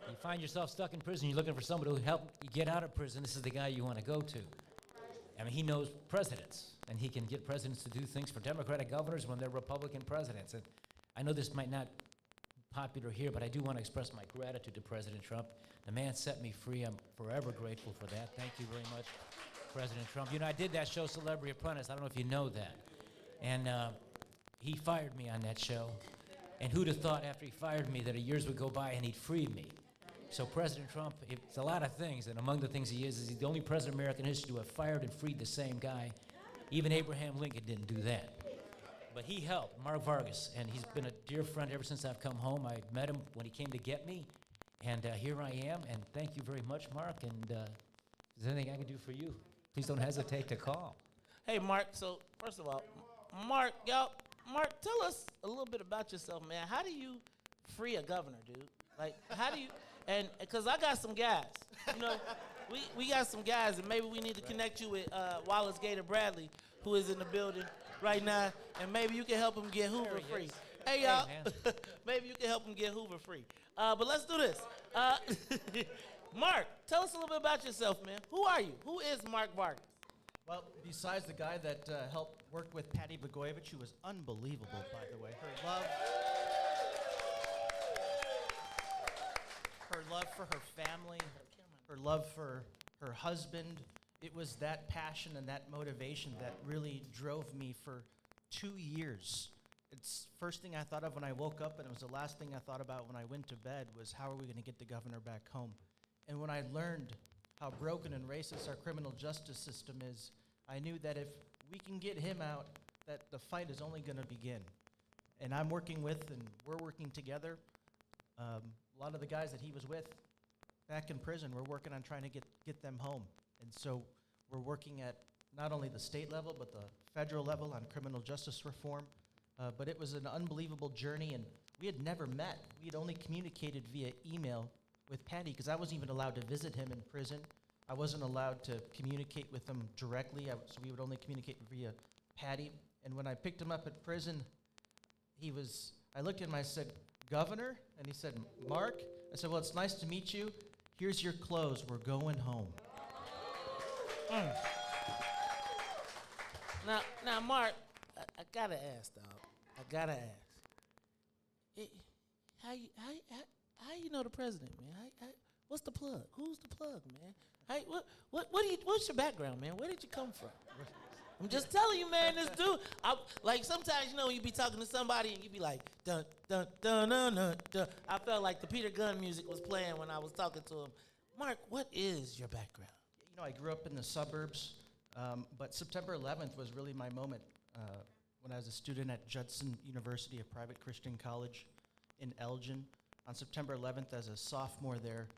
You find yourself stuck in prison, you're looking for somebody who will help you get out of prison, this is the guy you want to go to. I mean, he knows presidents, and he can get presidents to do things for Democratic governors when they're Republican presidents. And I know this might not be popular here, but I do want to express my gratitude to President Trump. The man set me free. I'm forever grateful for that. Thank you very much, President Trump. You know, I did that show, Celebrity Apprentice. I don't know if you know that. And he fired me on that show. And who'd have thought after he fired me that years would go by and he'd free me? So President Trump, it's a lot of things, and among the things he is he's the only president in American history to have fired and freed the same guy. Even Abraham Lincoln didn't do that. But he helped, Mark Vargas, and he's been a dear friend ever since I've come home. I met him when he came to get me, and here I am, and thank you very much, Mark, and if there's anything I can do for you, please don't hesitate to call. Hey, Mark, so first of all, Mark, tell us a little bit about yourself, man. How do you free a governor, dude? Like, how do you, and because I got some guys, you know, we got some guys, and maybe we need to connect you with Wallace Gator Bradley, who is in the building right now, and maybe you can help him get Hoover free. Hey, y'all, maybe you can help him get Hoover free. But let's do this. Mark, tell us a little bit about yourself, man. Who are you? Who is Mark Vargas? Well, besides the guy that helped work with Patty Blagojevich, who was unbelievable, by the way, her love for her family, her love for her husband, it was that passion and that motivation that really drove me for 2 years. It's first thing I thought of when I woke up, and it was the last thing I thought about when I went to bed, was how are we going to get the governor back home? And when I learned how broken and racist our criminal justice system is, I knew that if we can get him out, that the fight is only going to begin. And I'm working with, and we're working together, a lot of the guys that he was with back in prison, we're working on trying to get them home. And so we're working at not only the state level, but the federal level on criminal justice reform. But it was an unbelievable journey, and we had never met. We had only communicated via email with Patty, because I wasn't even allowed to visit him in prison. I wasn't allowed to communicate with him directly, so we would only communicate via Patty. And when I picked him up at prison, I looked at him, I said, "Governor?" And he said, "Mark?" I said, "Well, it's nice to meet you. Here's your clothes. We're going home." Now, Mark, I gotta ask, dog. I gotta ask. How you know the president, man? What's the plug? Who's the plug, man? What's your background, man? Where did you come from? I'm just telling you, man. This dude, like sometimes, you know, when you be talking to somebody and you be like, dun dun dun dun dun dun. I felt like the Peter Gunn music was playing when I was talking to him. Mark, what is your background? You know, I grew up in the suburbs, but September 11th was really my moment. When I was a student at Judson University, a private Christian college in Elgin. On September 11th, as a sophomore there,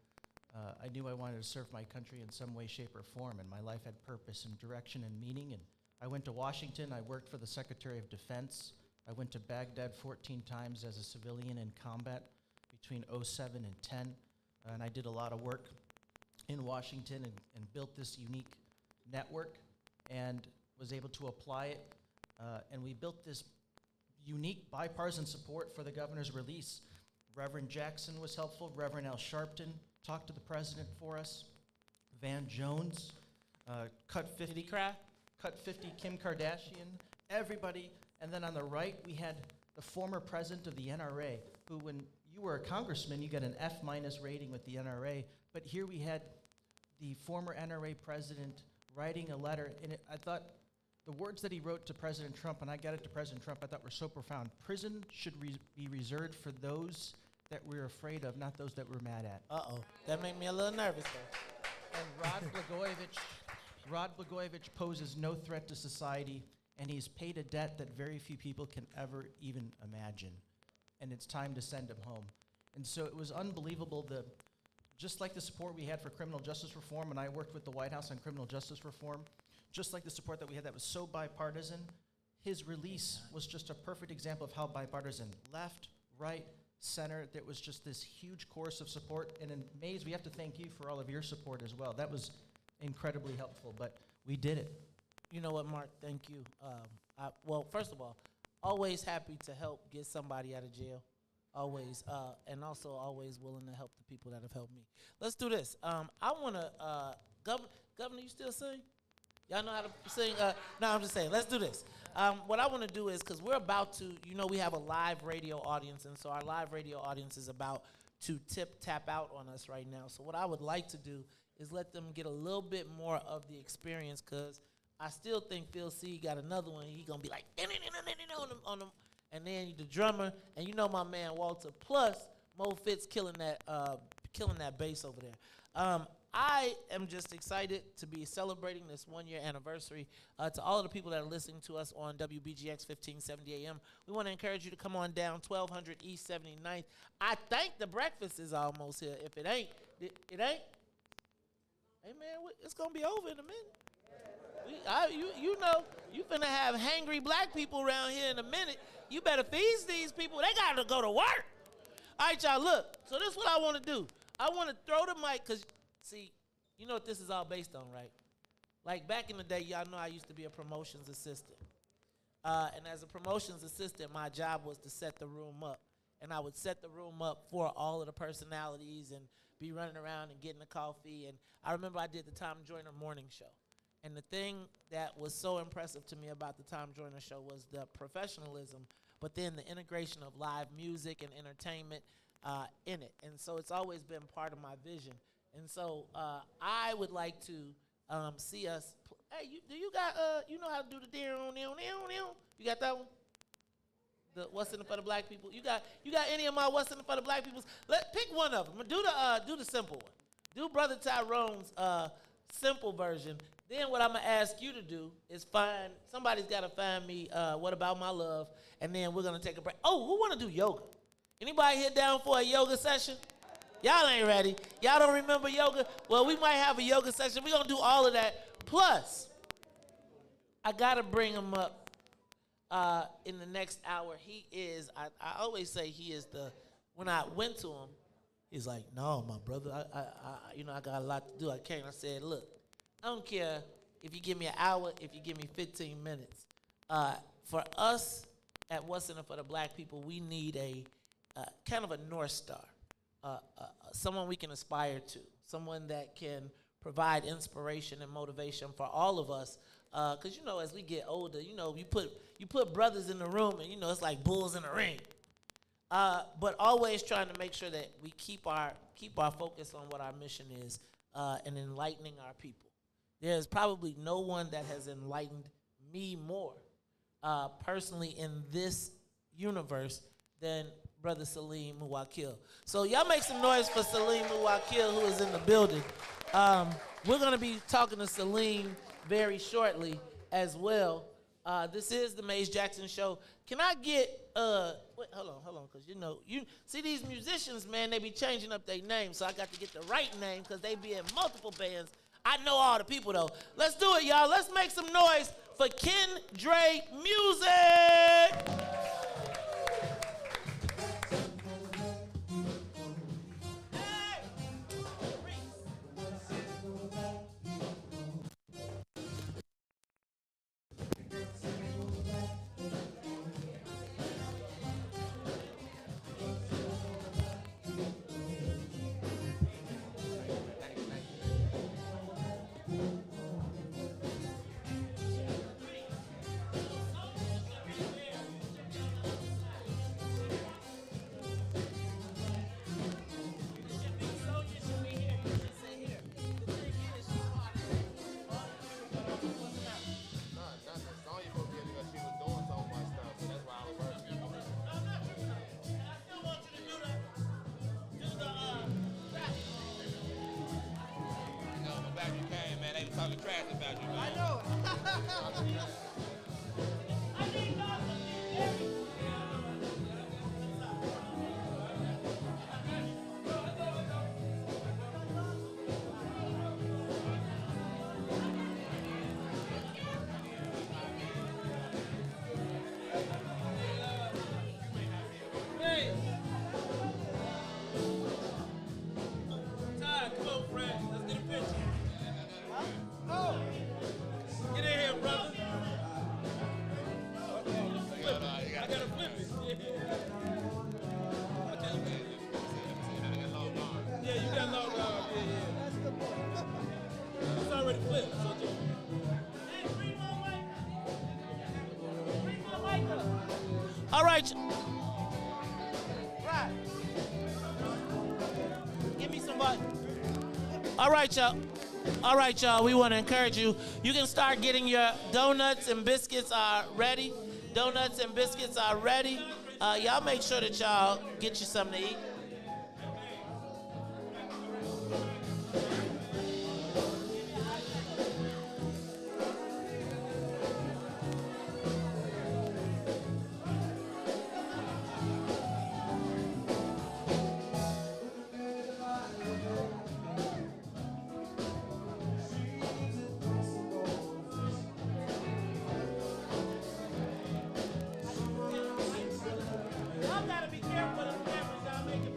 I knew I wanted to serve my country in some way, shape, or form, and my life had purpose and direction and meaning. And I went to Washington. I worked for the Secretary of Defense. I went to Baghdad 14 times as a civilian in combat between 07 and 10, and I did a lot of work in Washington and built this unique network and was able to apply it. And we built this unique bipartisan support for the governor's release. Reverend Jackson was helpful. Reverend Al Sharpton talked to the president for us. Van Jones, Cut 50. Did he cry? Cut 50, Kim Kardashian, everybody. And then on the right, we had the former president of the NRA, who when you were a congressman, you got an F- rating with the NRA. But here we had the former NRA president writing a letter, and I thought, the words that he wrote to President Trump, and I got it to President Trump, I thought were so profound. Prison should be reserved for those that we're afraid of, not those that we're mad at. Uh-oh. That made me a little nervous, though. And Rod Blagojevich poses no threat to society, and he's paid a debt that very few people can ever even imagine. And it's time to send him home. And so it was unbelievable, just like the support we had for criminal justice reform, and I worked with the White House on criminal justice reform, just like the support that we had that was so bipartisan, his release was just a perfect example of how bipartisan, left, right, center, there was just this huge chorus of support. And in Mays, we have to thank you for all of your support as well. That was incredibly helpful, but we did it. You know what, Mark? Thank you. Well, first of all, always happy to help get somebody out of jail. Always. And also always willing to help the people that have helped me. Let's do this. I want to, Governor, you still sing? Y'all know how to sing? No, I'm just saying, let's do this. What I want to do is, because we're about to, you know, we have a live radio audience, and so our live radio audience is about to tap out on us right now. So what I would like to do is let them get a little bit more of the experience, because I still think Phil C got another one. He's going to be like, on them. and then the drummer, and you know my man Walter, plus Mo Fitz killing that bass over there. I am just excited to be celebrating this 1-year anniversary. To all of the people that are listening to us on WBGX 1570 AM, we want to encourage you to come on down 1200 East 79th. I think the breakfast is almost here. If it ain't, it ain't. Hey, man, it's going to be over in a minute. You know, you finna have hangry black people around here in a minute. You better feed these people. They got to go to work. All right, y'all, look. So this is what I want to do. I want to throw the mic because, see, you know what this is all based on, right? Like back in the day, y'all know I used to be a promotions assistant. And as a promotions assistant, my job was to set the room up. And I would set the room up for all of the personalities and be running around and getting the coffee. And I remember I did the Tom Joyner morning show. And the thing that was so impressive to me about the Tom Joyner show was the professionalism, but then the integration of live music and entertainment in it. And so it's always been part of my vision. And so I would like to see us. Hey, you got you know how to do the you got that one? The What's in it for the Black People? You got any of my What's in it for the Black Peoples? Pick one of them. Do the simple one. Do Brother Tyrone's simple version. Then what I'm gonna ask you to do is somebody's gotta find me What About My Love, and then we're gonna take a break. Oh, who wanna do yoga? Anybody here down for a yoga session? Y'all ain't ready. Y'all don't remember yoga? Well, we might have a yoga session. We're gonna do all of that. Plus, I gotta bring him up in the next hour. He is, I always say he is when I went to him, he's like, no, my brother, I got a lot to do. I can't. I said, look, I don't care if you give me an hour, if you give me 15 minutes. For us at What's in it for the Black People, we need a kind of a North Star, someone we can aspire to, someone that can provide inspiration and motivation for all of us. Because, as we get older, you put brothers in the room and, it's like bulls in the ring. But always trying to make sure that we keep our focus on what our mission is and enlightening our people. There's probably no one that has enlightened me more personally in this universe than Brother Salim Muwakil. So y'all make some noise for Salim Muwakil, who is in the building. We're going to be talking to Salim very shortly as well. This is the Maze Jackson Show. Can I get, wait, hold on, because you see these musicians, man, they be changing up their names, so I got to get the right name because they be in multiple bands. I know all the people, though. Let's do it, y'all. Let's make some noise for Ken Dre Music. Talking trash about you, man. I know. Hey! Todd, come on, friend. Let's get a picture. Oh! Get in here, brother. I gotta flip it. Yeah, you got long arms. Yeah. It's already flipped. So just... Hey, bring my mic. Bring my mic up. All right. Right. Give me some button. All right, y'all. We want to encourage you. You can start getting your donuts and biscuits ready. Donuts and biscuits are ready. Y'all make sure that y'all get you something to eat. Y'all gotta be careful with them cameras, y'all making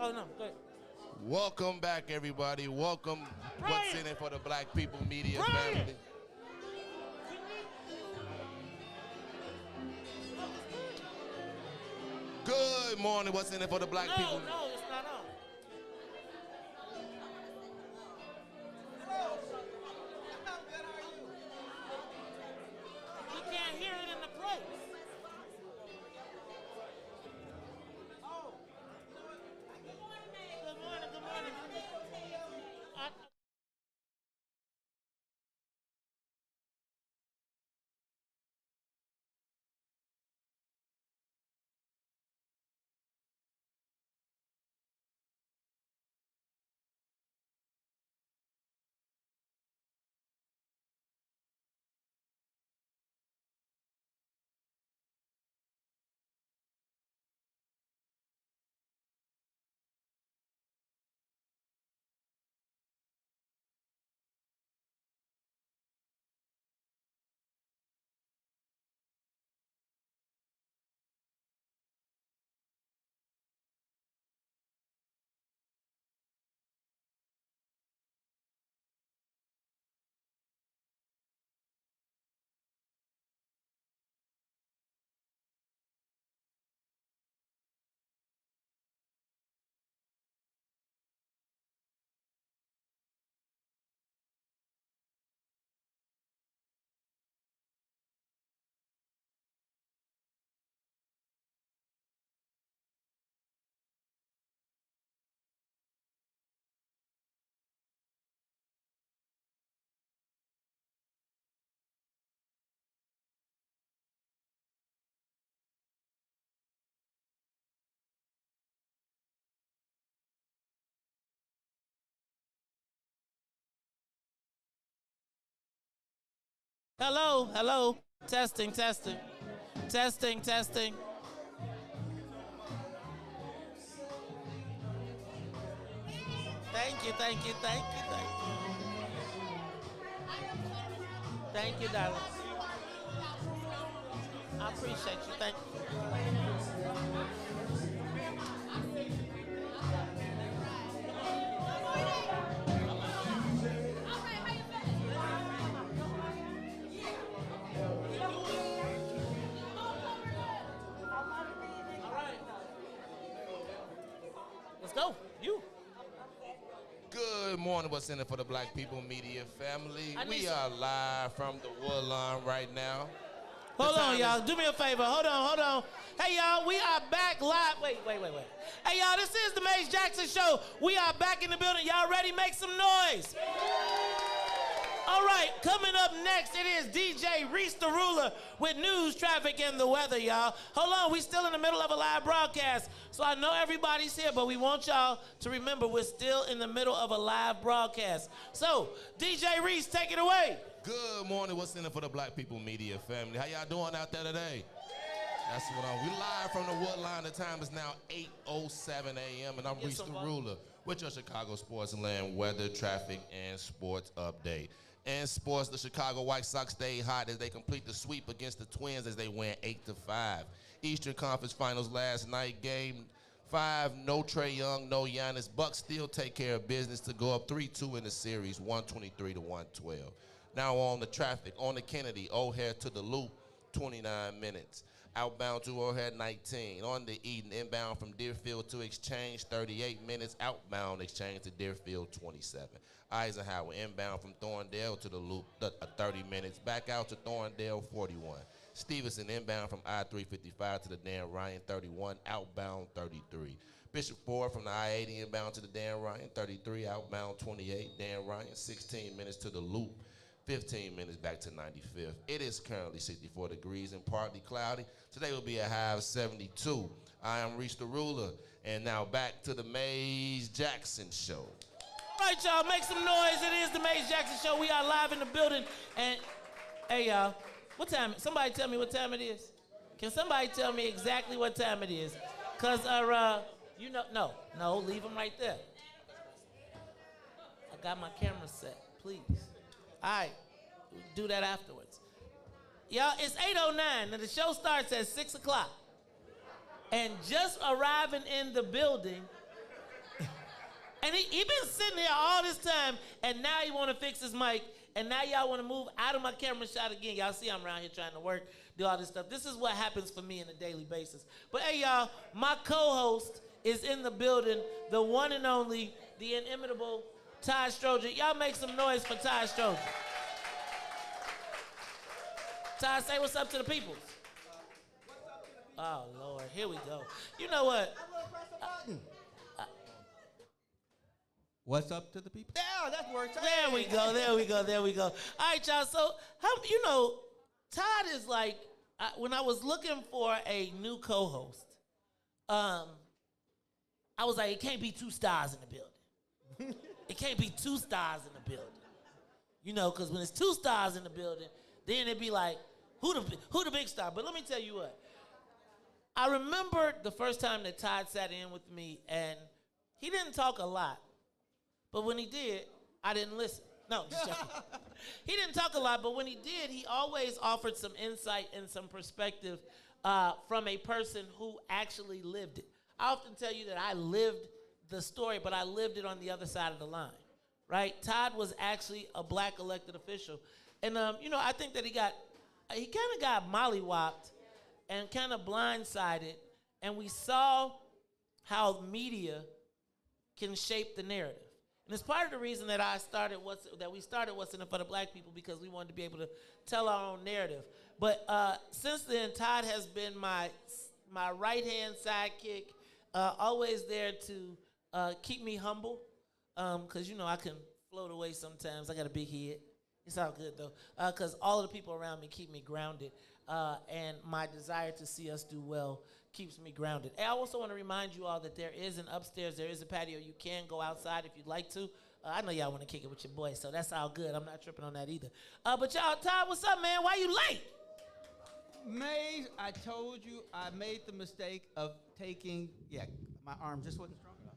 Oh, no, go ahead. Welcome back, everybody. Welcome. What's in it for the Black People Media family? Good morning. What's in it for the Black People? No, it's not on. You can't hear it in the place. Good morning, good morning. Hello, hello. Testing, testing. Testing, testing. Thank you, thank you, thank you, thank you. Thank you, darling. I appreciate you. Thank you. Let's go. You. Good morning. What's in it for the Black People Media family? I need We some- are live from the Woodlawn right now. Hold on, time y'all. is- Do me a favor. Hold on, hold on. Hey, y'all, we are back live. Wait. Hey, y'all, this is the Mace Jackson Show. We are back in the building. Y'all ready? Make some noise. All right, coming up next, it is DJ Reese the Ruler with news, traffic, and the weather, y'all. Hold on, we still in the middle of a live broadcast, so I know everybody's here, but we want y'all to remember we're still in the middle of a live broadcast. So, DJ Reese, take it away. Good morning. What's in it for the Black People Media family? How y'all doing out there today? That's what we live from the Woodline. The time is now 8:07 a.m. and I'm Reese the Ruler with your Chicago sports and land weather, traffic, and sports update. In sports, the Chicago White Sox stay hot as they complete the sweep against the Twins as they win 8-5. Eastern Conference Finals last night, Game 5, no Trae Young, no Giannis. Bucks still take care of business to go up 3-2 in the series, 123-112. Now on the traffic, on the Kennedy, O'Hare to the Loop, 29 minutes. Outbound to O'Hare, 19. On the Eden, inbound from Deerfield to Exchange, 38 minutes. Outbound Exchange to Deerfield, 27. Eisenhower, inbound from Thorndale to the Loop, 30 minutes. Back out to Thorndale, 41. Stevenson, inbound from I-355 to the Dan Ryan, 31. Outbound, 33. Bishop Ford from the I-80, inbound to the Dan Ryan, 33. Outbound, 28. Dan Ryan, 16 minutes to the Loop. 15 minutes back to 95th. It is currently 64 degrees and partly cloudy. Today will be a high of 72. I am Reese the Ruler, and now back to the Mace Jackson Show. All right, y'all, make some noise. It is the Mace Jackson Show. We are live in the building. And, hey, y'all, what time? Somebody tell me what time it is. Can somebody tell me exactly what time it is? Because, you know, no, leave them right there. I got my camera set, please. All right, we'll do that afterwards. Y'all, it's 8:09, and the show starts at 6 o'clock. And just arriving in the building And he been sitting here all this time, and now he want to fix his mic, and now y'all want to move out of my camera shot again. Y'all see I'm around here trying to work, do all this stuff. This is what happens for me on a daily basis. But hey, y'all, my co-host is in the building, the one and only, the inimitable Todd Stroger. Y'all make some noise for Todd Stroger. Todd, say what's up to the peoples. Oh, Lord, here we go. You know what? What's up to the people? Yeah, that works. There we go, there we go, there we go. All right, y'all, so, Todd is like, when I was looking for a new co-host, I was like, it can't be 2 stars in the building. It can't be 2 stars in the building. You know, because when it's 2 stars in the building, then it'd be like, who the big star? But let me tell you what. I remember the first time that Todd sat in with me, and he didn't talk a lot. But when he did, I didn't listen. No, just joking. He didn't talk a lot, but when he did, he always offered some insight and some perspective from a person who actually lived it. I often tell you that I lived the story, but I lived it on the other side of the line, right? Todd was actually a black elected official. And, I think that he kind of got mollywopped and kind of blindsided, and we saw how media can shape the narrative. And it's part of the reason that we started What's in It for the Black People, because we wanted to be able to tell our own narrative. But since then, Todd has been my right-hand sidekick, always there to keep me humble, because, I can float away sometimes. I got a big head. It's all good, though, because all of the people around me keep me grounded, and my desire to see us do well keeps me grounded. And I also want to remind you all that there is an upstairs, there is a patio. You can go outside if you'd like to. I know y'all want to kick it with your boy, so that's all good. I'm not tripping on that either. But y'all, Todd, what's up, man? Why you late? Maze, I told you I made the mistake of taking, my arm just wasn't strong enough.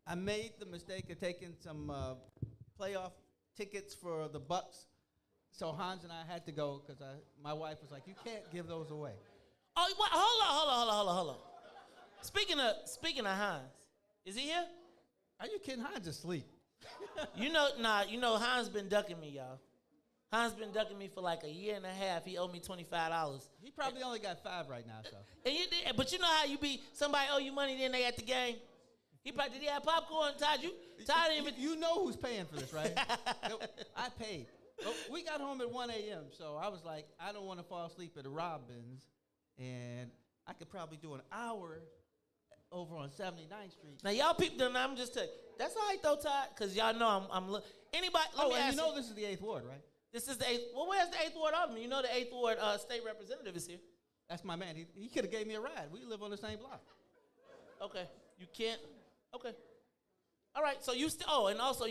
I made the mistake of taking some playoff tickets for the Bucks. So Hans and I had to go because my wife was like, you can't give those away. Oh, what? Hold on. Speaking of Hans, is he here? Are you kidding? Hans is asleep. Hans been ducking me, y'all. Hans been ducking me for like a year and a half. He owed me $25. He probably only got 5 right now, so. But you know how you be, somebody owe you money, then they at the game? Did he have popcorn? Todd didn't even. You know who's paying for this, right? I paid. But we got home at 1 a.m., so I was like, I don't want to fall asleep at the Robins, and I could probably do an hour over on 79th Street. Now, y'all people, I'm just telling you, that's all right, though, Todd, because y'all know anybody, let me ask you. This is the 8th Ward, right? This is the 8th, well, where's the 8th Ward Alderman? You know the 8th Ward state representative is here. That's my man. He could have gave me a ride. We live on the same block. Okay, you can't, okay. All right, so you still, and also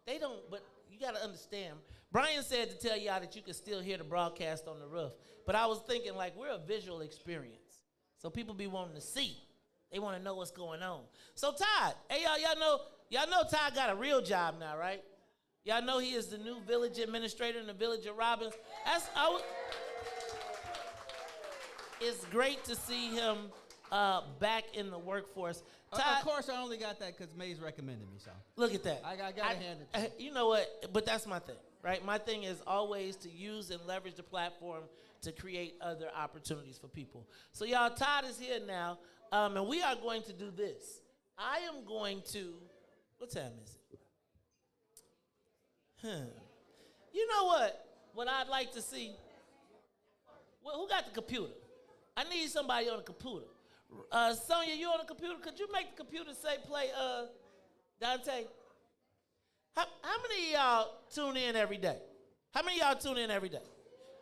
they don't, but you got to understand, Brian said to tell y'all that you can still hear the broadcast on the roof, but I was thinking, like, we're a visual experience, so people be wanting to see. They want to know what's going on. So Todd, hey, y'all know Todd got a real job now, right? Y'all know he is the new village administrator in the village of Robbins. It's great to see him back in the workforce. Todd, of course, I only got that because Maze recommended me, so. Look at that. I got to hand it to you. You know what? But that's my thing, right? My thing is always to use and leverage the platform to create other opportunities for people. So, y'all, Todd is here now, and we are going to do this. I am going to, what time is it? You know what? What I'd like to see, well, who got the computer? I need somebody on the computer. Sonia, you on the computer? Could you make the computer say play Dante? How many of y'all tune in every day? How many of y'all tune in every day?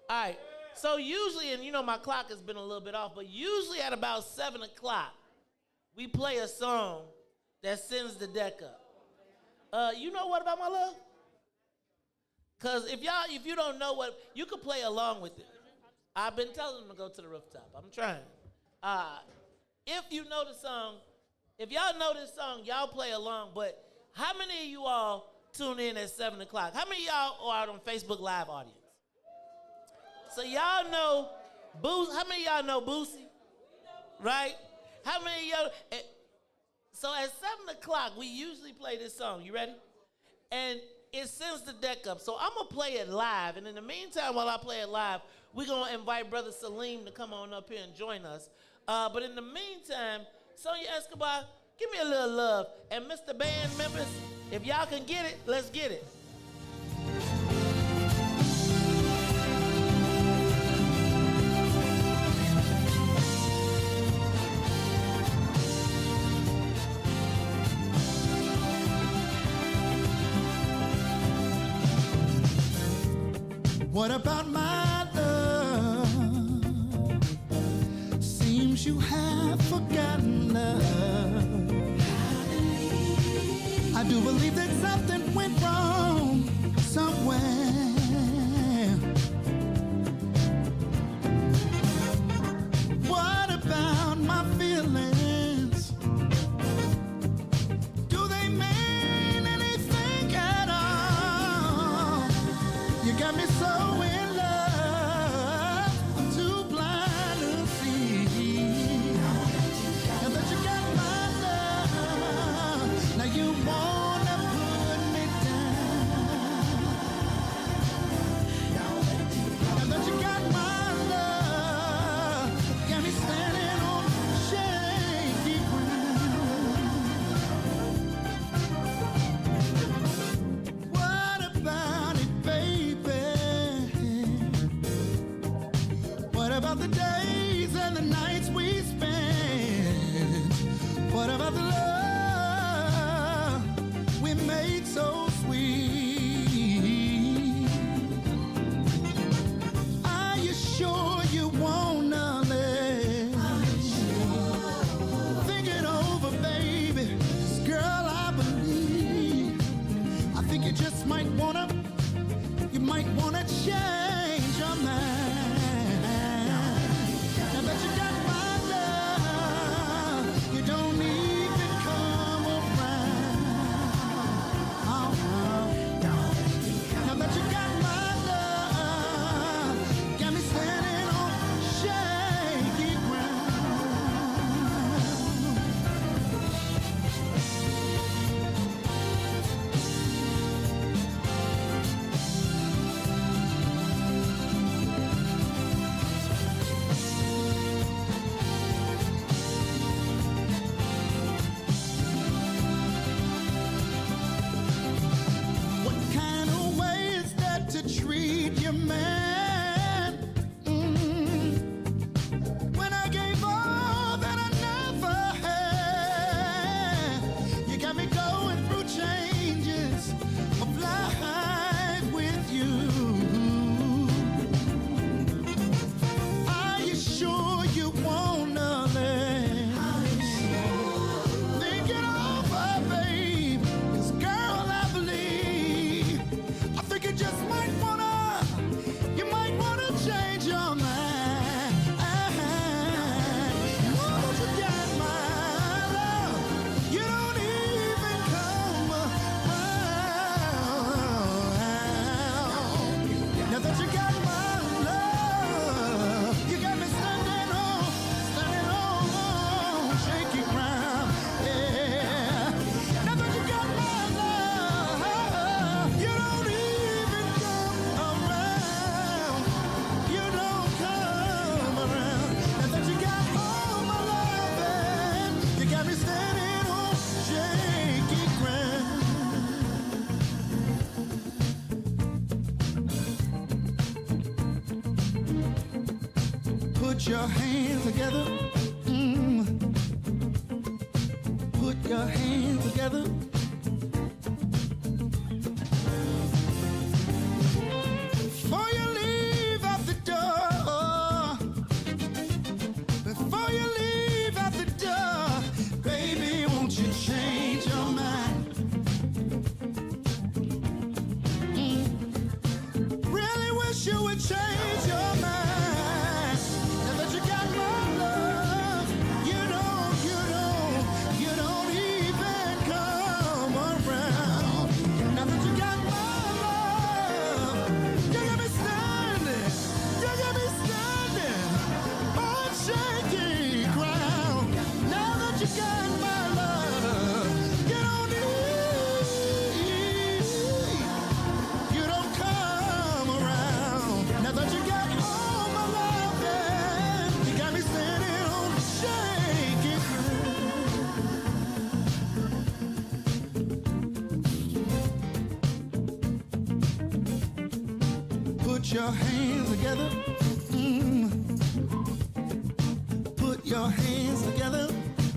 All right. So usually, and my clock has been a little bit off, but usually at about 7 o'clock, we play a song that sends the deck up. You know What About My Love? Because if you don't know what, you can play along with it. I've been telling them to go to the rooftop. I'm trying. If you know the song, if y'all know this song, y'all play along. But how many of you all tune in at 7 o'clock? How many of y'all are on Facebook Live audience? So y'all know Boosie. How many of y'all know Boosie? Right? How many of y'all? So at 7 o'clock, we usually play this song. You ready? And it sends the deck up. So I'm going to play it live. And in the meantime, while I play it live, we're going to invite Brother Salim to come on up here and join us. But in the meantime, Sonia Escobar, give me a little love. And Mr. Band members, if y'all can get it, let's get it. What about my love? Seems you have forgotten love. I do believe that something went wrong somewhere. What about my feelings? Do they mean anything at all? You got me so in love, I'm too blind to see. Now that you got my love, now you wanna put me down. Now that you got my love, got me standing on shaky ground. What about it, baby? What about the days and the nights we spent? What about the love we made so sweet? Are you sure you wanna live? Think it over, baby. 'Cause girl, I believe. I think you just might wanna change your mind. Now that you got my love, you don't even come around. Now that you got my love, got me standing on shaky ground. What kind of way is that to treat your man? When I gave all that I never had, you got me going through changes of life with you. Are you sure you wanna live? Think it over, babe. 'Cause girl, I believe. I think you just might wanna change your mind. Now that you got my love, you don't even come around. Now that you got my love, you got me standing on shaky ground. Yeah. Now that you got my love, you don't even come around. You don't come around. Now that you got all my loving, you got me standing on shaky ground. Put your hands together. Put your hands together. Before you leave out the door, before you leave out the door, baby, won't you change your mind? Really wish you would change your mind. Now that you got my love, you don't even come your hands together. Put your hands together.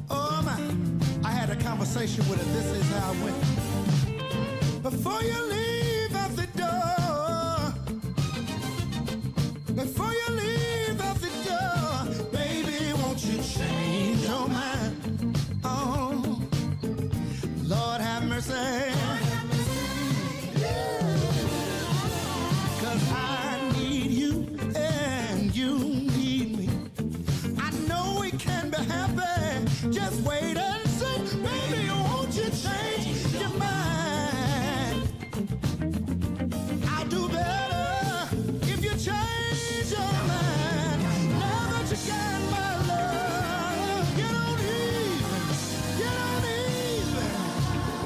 Oh my. I had a conversation with her. This is how it went. Before you leave out the door, before you leave out the door, baby, won't you change your mind? Oh, Lord have mercy. Cause I need you and you need me. I know we can be happy. Just wait and see. Baby, won't you change your mind? I'll do better if you change your mind. Now that you got my love, you don't even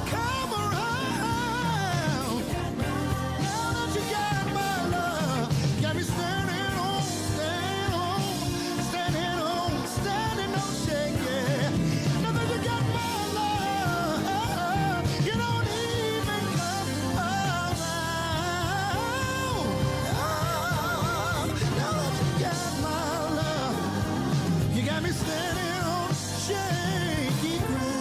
come around. Now that you got my love, got me standing on, shake, yeah. Now that you got my love, you don't even come around. Now that you got my love, you got me standing on shaky ground.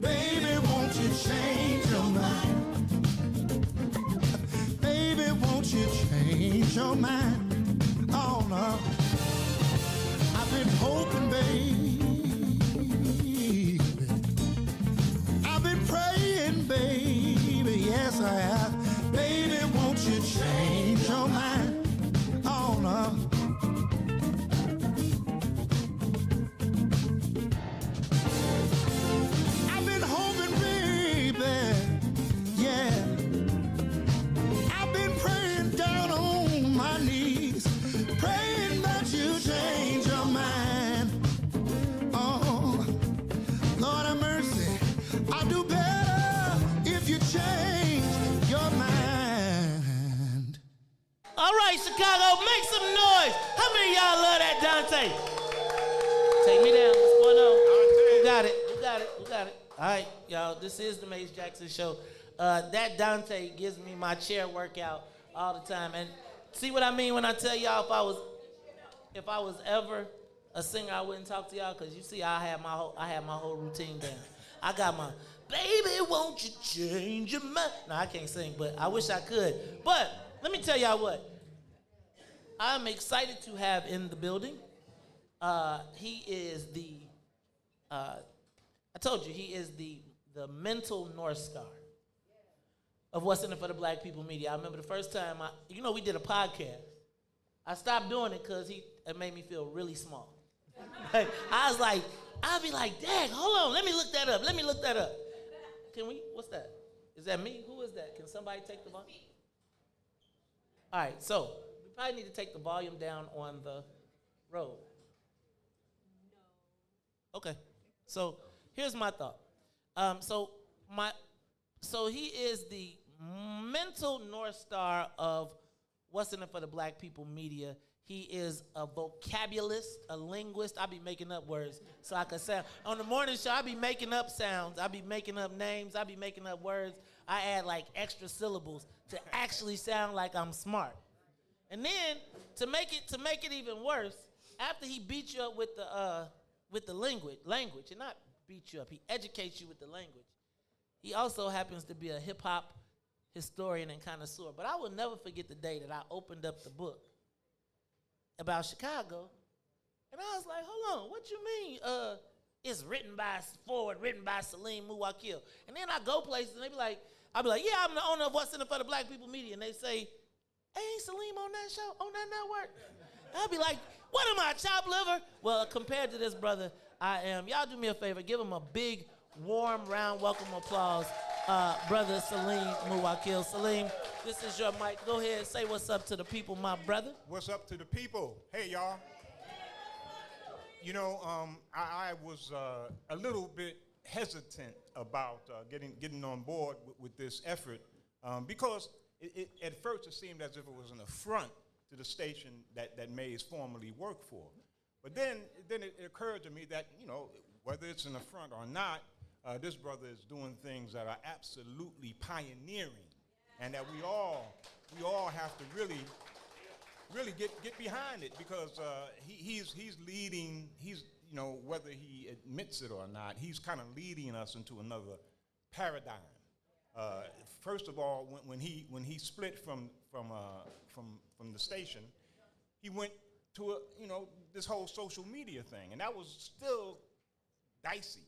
Baby, won't you change your mind? Baby, won't you change your mind? Oh no, I've been hoping, baby. I've been praying, baby. Yes, I have. Baby, won't you change your mind? Oh no. I've been hoping, baby. Yeah. I've been praying down on my knees, praying that you change your mind. Oh, Lord have mercy. I'll do better if you change your mind. All right, Chicago, make some noise. How many of y'all love that Dante? Take me down. What's going on? Who got it? Who got it? Who got it? All right, y'all, this is the Mace Jackson Show. That Dante gives me my chair workout all the time. And see what I mean when I tell y'all if I was ever a singer, I wouldn't talk to y'all, because you see I have my whole routine down. I got my baby, won't you change your mind? No, I can't sing, but I wish I could. But let me tell y'all what. I'm excited to have in the building. He is I told you, he is the mental North Star of What's in It for the Black People Media. I remember the first time, we did a podcast. I stopped doing it because it made me feel really small. I'd be like, Dad, hold on, let me look that up. Can we, what's that? Is that me? Who is that? Can somebody take the volume? All right, so we probably need to take the volume down on the road. No. Okay, so here's my thought. So he is the mental North Star of What's in It for the Black People Media. He is a vocabulist, a linguist. I be making up words so I can sound. On the morning show, I be making up sounds. I be making up names. I be making up words. I add like extra syllables to actually sound like I'm smart. And then to make it even worse, after he beats you up with the language, and not beat you up, he educates you with the language. He also happens to be a hip hop historian and connoisseur. But I will never forget the day that I opened up the book about Chicago, and I was like, hold on, what you mean? It's written by Salim Muwakil. And then I go places and I'll be like, yeah, I'm the owner of What's in It for the Black People Media. And they say, ain't Salim on that show, on that network? And I'll be like, what am I, chopped liver? Well, compared to this brother, I am. Y'all do me a favor, give him a big, warm, round, welcome applause. Brother Salim Muwakil. Salim, this is your mic. Go ahead and say what's up to the people, my brother. What's up to the people? Hey, y'all. I was a little bit hesitant about getting on board with this effort because at first it seemed as if it was an affront to the station that Mays formerly worked for. But then it occurred to me that, whether it's an affront or not, This brother is doing things that are absolutely pioneering, and that we all have to really get behind it, because he's leading. He's, you know, whether he admits it or not, he's kind of leading us into another paradigm. First of all, when he split from the station, he went to this whole social media thing, and that was still dicey.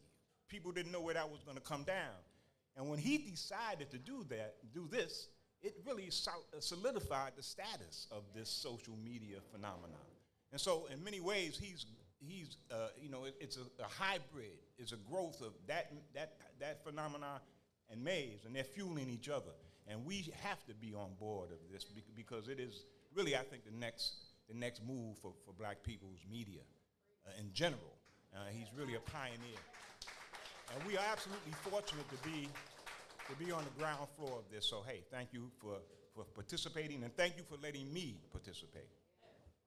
People didn't know where that was going to come down, and when he decided to do this, it really solidified the status of this social media phenomenon. And so, in many ways, he's it's a hybrid. It's a growth of that phenomenon and Maze, and they're fueling each other. And we have to be on board of this because it is really, I think, the next move for black people's media in general. He's really a pioneer. And we are absolutely fortunate to be on the ground floor of this. So, hey, thank you for participating, and thank you for letting me participate.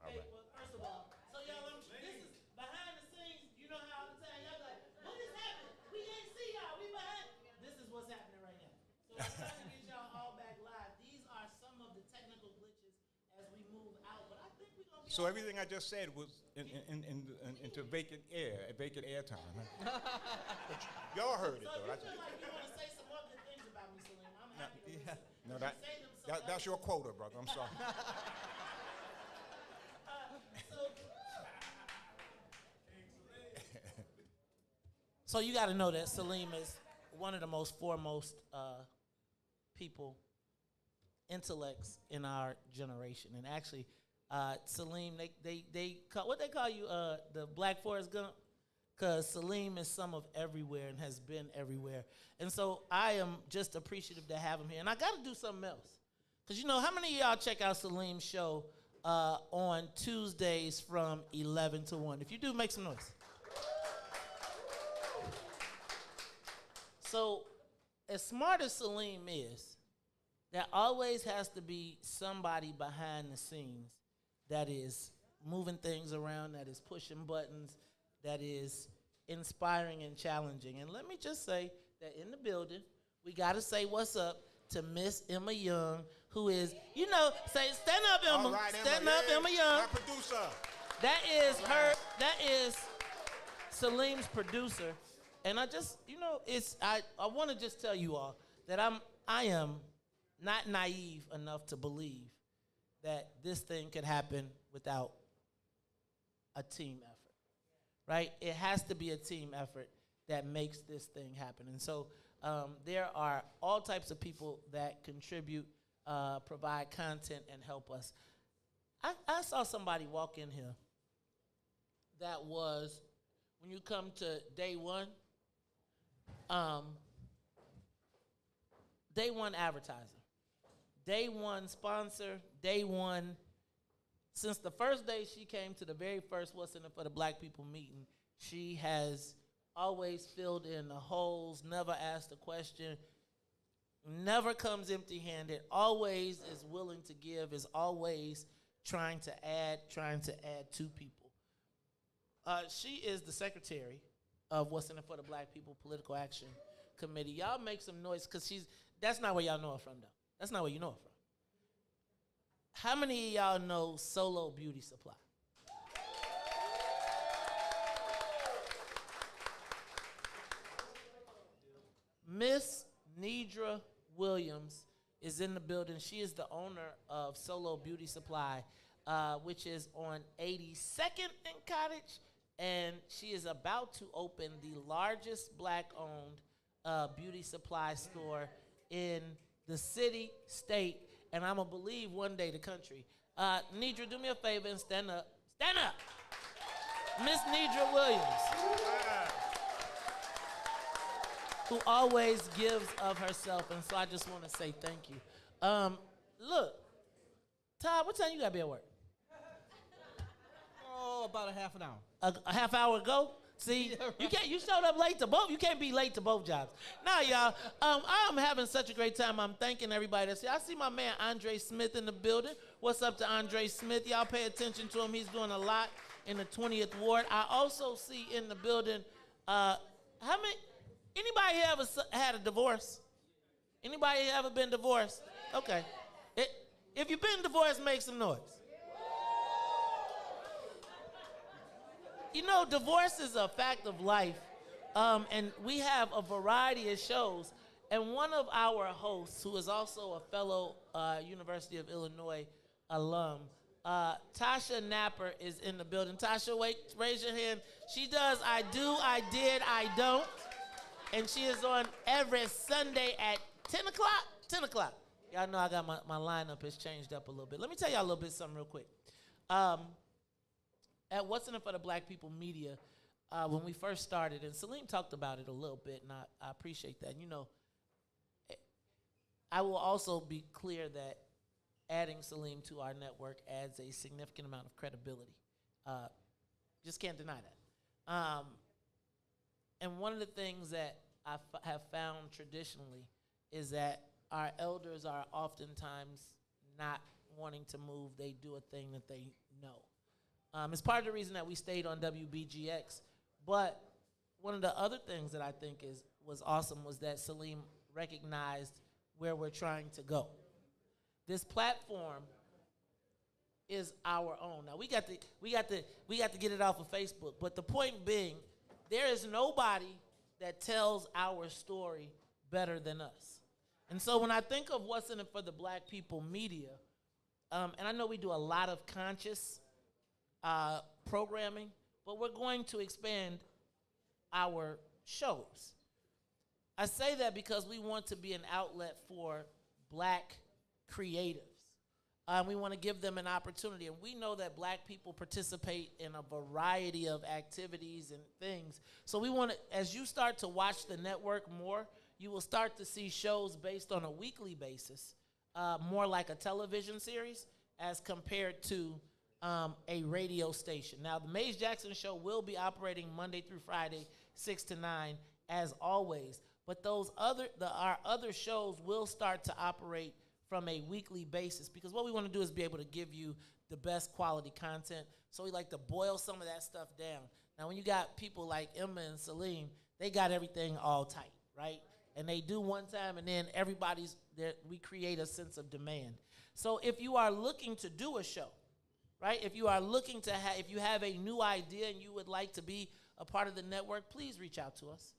All right. Well, first of all, so y'all, this is behind the scenes. You know how all the time y'all like, what is happening? We didn't see y'all. We behind. This is what's happening right now. So we're trying to get y'all all back live. These are some of the technical glitches as we move out, but I think we're gonna be. So everything I just said was into vacant air time. Huh? Y'all heard it, So though. if you feel like you want to say some more good things about me, Salim, I'm happy to listen. No, Say them some that's your quota, brother. I'm sorry. So you got to know that Salim is one of the most foremost people, intellects in our generation. And actually, Salim, they call, what they call you, the Black Forrest Gump? Because Salim is some of everywhere and has been everywhere. And so I am just appreciative to have him here. And I got to do something else. Because, you know, how many of y'all check out Salim's show on Tuesdays from 11 to 1? If you do, make some noise. So, as smart as Salim is, there always has to be somebody behind the scenes that is moving things around, that is pushing buttons, that is inspiring and challenging. And let me just say that in the building, we got to say what's up to Miss Emma Young, who is, you know, say, stand up, Emma. All right, stand up, Emma Young. My producer. That is her, that is Salim's producer. And I just, you know, I want to just tell you all that I am not naive enough to believe that this thing could happen without a team effort, right? It has to be a team effort that makes this thing happen. And so there are all types of people that contribute, provide content, and help us. I saw somebody walk in here that was, when you come to day one advertiser, day one sponsor, day one. Since the first day she came to the very first What's in It for the Black People meeting, she has always filled in the holes, never asked a question, never comes empty-handed, always is willing to give, is always trying to add to people. She is the secretary of What's in It for the Black People Political Action Committee. Y'all make some noise, because that's not where y'all know her from, though. That's not where you know her from. How many of y'all know Solo Beauty Supply? Miss Nidra Williams is in the building. She is the owner of Solo Beauty Supply, which is on 82nd and Cottage. And she is about to open the largest black-owned beauty supply store in the city, state, and I'm going to believe one day the country. Nidra, do me a favor and stand up. Stand up! Miss Nidra Williams, who always gives of herself, and so I just want to say thank you. Look, Todd, what time you got to be at work? Oh, about a half an hour. A half hour ago? See, yeah, right. You showed up late to both. You can't be late to both jobs. Now, y'all, I'm having such a great time. I'm thanking everybody that's here. I see my man Andre Smith in the building. What's up to Andre Smith? Y'all pay attention to him. He's doing a lot in the 20th Ward. I also see in the building, how many? Anybody here ever had a divorce? Anybody here ever been divorced? Okay. If you've been divorced, make some noise. You know, divorce is a fact of life, and we have a variety of shows. And one of our hosts, who is also a fellow University of Illinois alum, Tasha Napper, is in the building. Tasha, raise your hand. She does I Do, I Did, I Don't. And she is on every Sunday at 10 o'clock? 10 o'clock. Y'all know I got my lineup has changed up a little bit. Let me tell y'all a little bit something real quick. At What's in It for the Black People Media, when we first started, and Salim talked about it a little bit, and I appreciate that. You know, I will also be clear that adding Salim to our network adds a significant amount of credibility. Just can't deny that. And one of the things that I have found traditionally is that our elders are oftentimes not wanting to move. They do a thing that they know. It's part of the reason that we stayed on WBGX. But one of the other things that I think was awesome was that Salim recognized where we're trying to go. This platform is our own. Now we got to get it off of Facebook. But the point being, there is nobody that tells our story better than us. And so when I think of What's in It for the Black People Media, and I know we do a lot of conscious programming, but we're going to expand our shows. I say that because we want to be an outlet for black creatives. We want to give them an opportunity, and we know that black people participate in a variety of activities and things. So we want to, as you start to watch the network more, you will start to see shows based on a weekly basis, more like a television series as compared to a radio station. Now, the Maze Jackson Show will be operating Monday through Friday, 6 to 9, as always. But our other shows will start to operate from a weekly basis, because what we want to do is be able to give you the best quality content. So we like to boil some of that stuff down. Now, when you got people like Emma and Salim, they got everything all tight, right? And they do one time, and then everybody's there. We create a sense of demand. So if you are looking to do a show, right? If you are looking to if you have a new idea and you would like to be a part of the network, please reach out to us.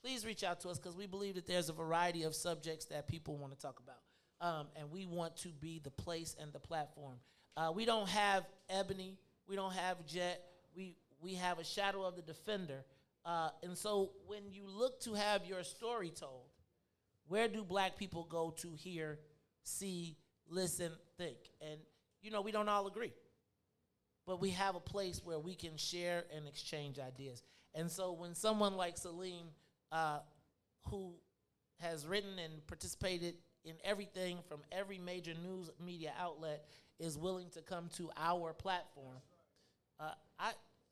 Please reach out to us, because we believe that there's a variety of subjects that people want to talk about. And we want to be the place and the platform. We don't have Ebony. We don't have Jet. We have a Shadow of the Defender. And so when you look to have your story told, where do black people go to hear, see, listen, think? And, you know, we don't all agree. But we have a place where we can share and exchange ideas. And so when someone like Salim, who has written and participated in everything from every major news media outlet, is willing to come to our platform,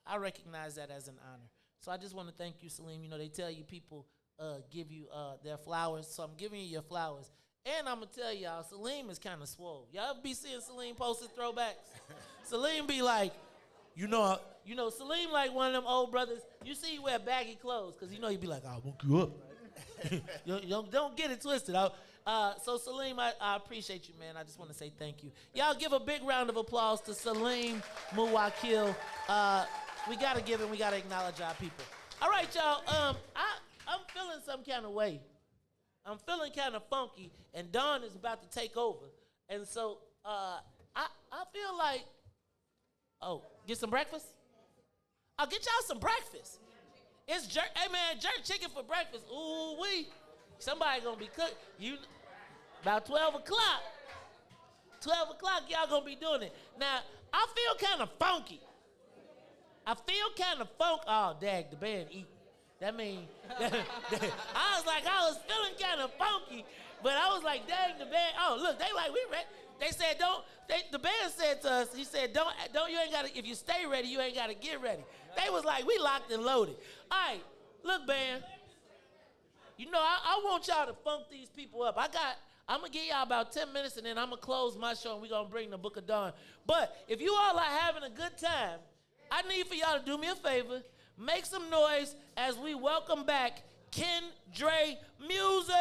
I recognize that as an honor. So I just want to thank you, Salim. You know, they tell you people give you their flowers, so I'm giving you your flowers. And I'm going to tell y'all, Salim is kind of swole. Y'all be seeing Salim posted throwbacks? Salim be like, you know, Salim like one of them old brothers. You see he wear baggy clothes, because you know he be like, I'll woke you up. Don't get it twisted. So Salim, I appreciate you, man. I just want to say thank you. Y'all give a big round of applause to Salim Muwakil. We got to give him, we got to acknowledge our people. All right, y'all. I'm feeling some kind of way. I'm feeling kind of funky, and Dawn is about to take over. And so I feel like, get some breakfast? I'll get y'all some breakfast. It's jerk chicken for breakfast. Ooh wee. Somebody gonna be cooked. About 12 o'clock. 12 o'clock, y'all gonna be doing it. Now, I feel kind of funky. Oh, dang, the band eating. That mean, I was feeling kind of funky, but I was like, dang, the band. Oh, look, they like, we ready. They said, the band said to us, he said, you ain't gotta, if you stay ready, you ain't gotta get ready. They was like, we locked and loaded. All right, look, band. You know, I want y'all to funk these people up. I'm going to give y'all about 10 minutes, and then I'm going to close my show, and we're going to bring the Book of Dawn. But if you all are having a good time, I need for y'all to do me a favor. Make some noise as we welcome back Ken Dre Music.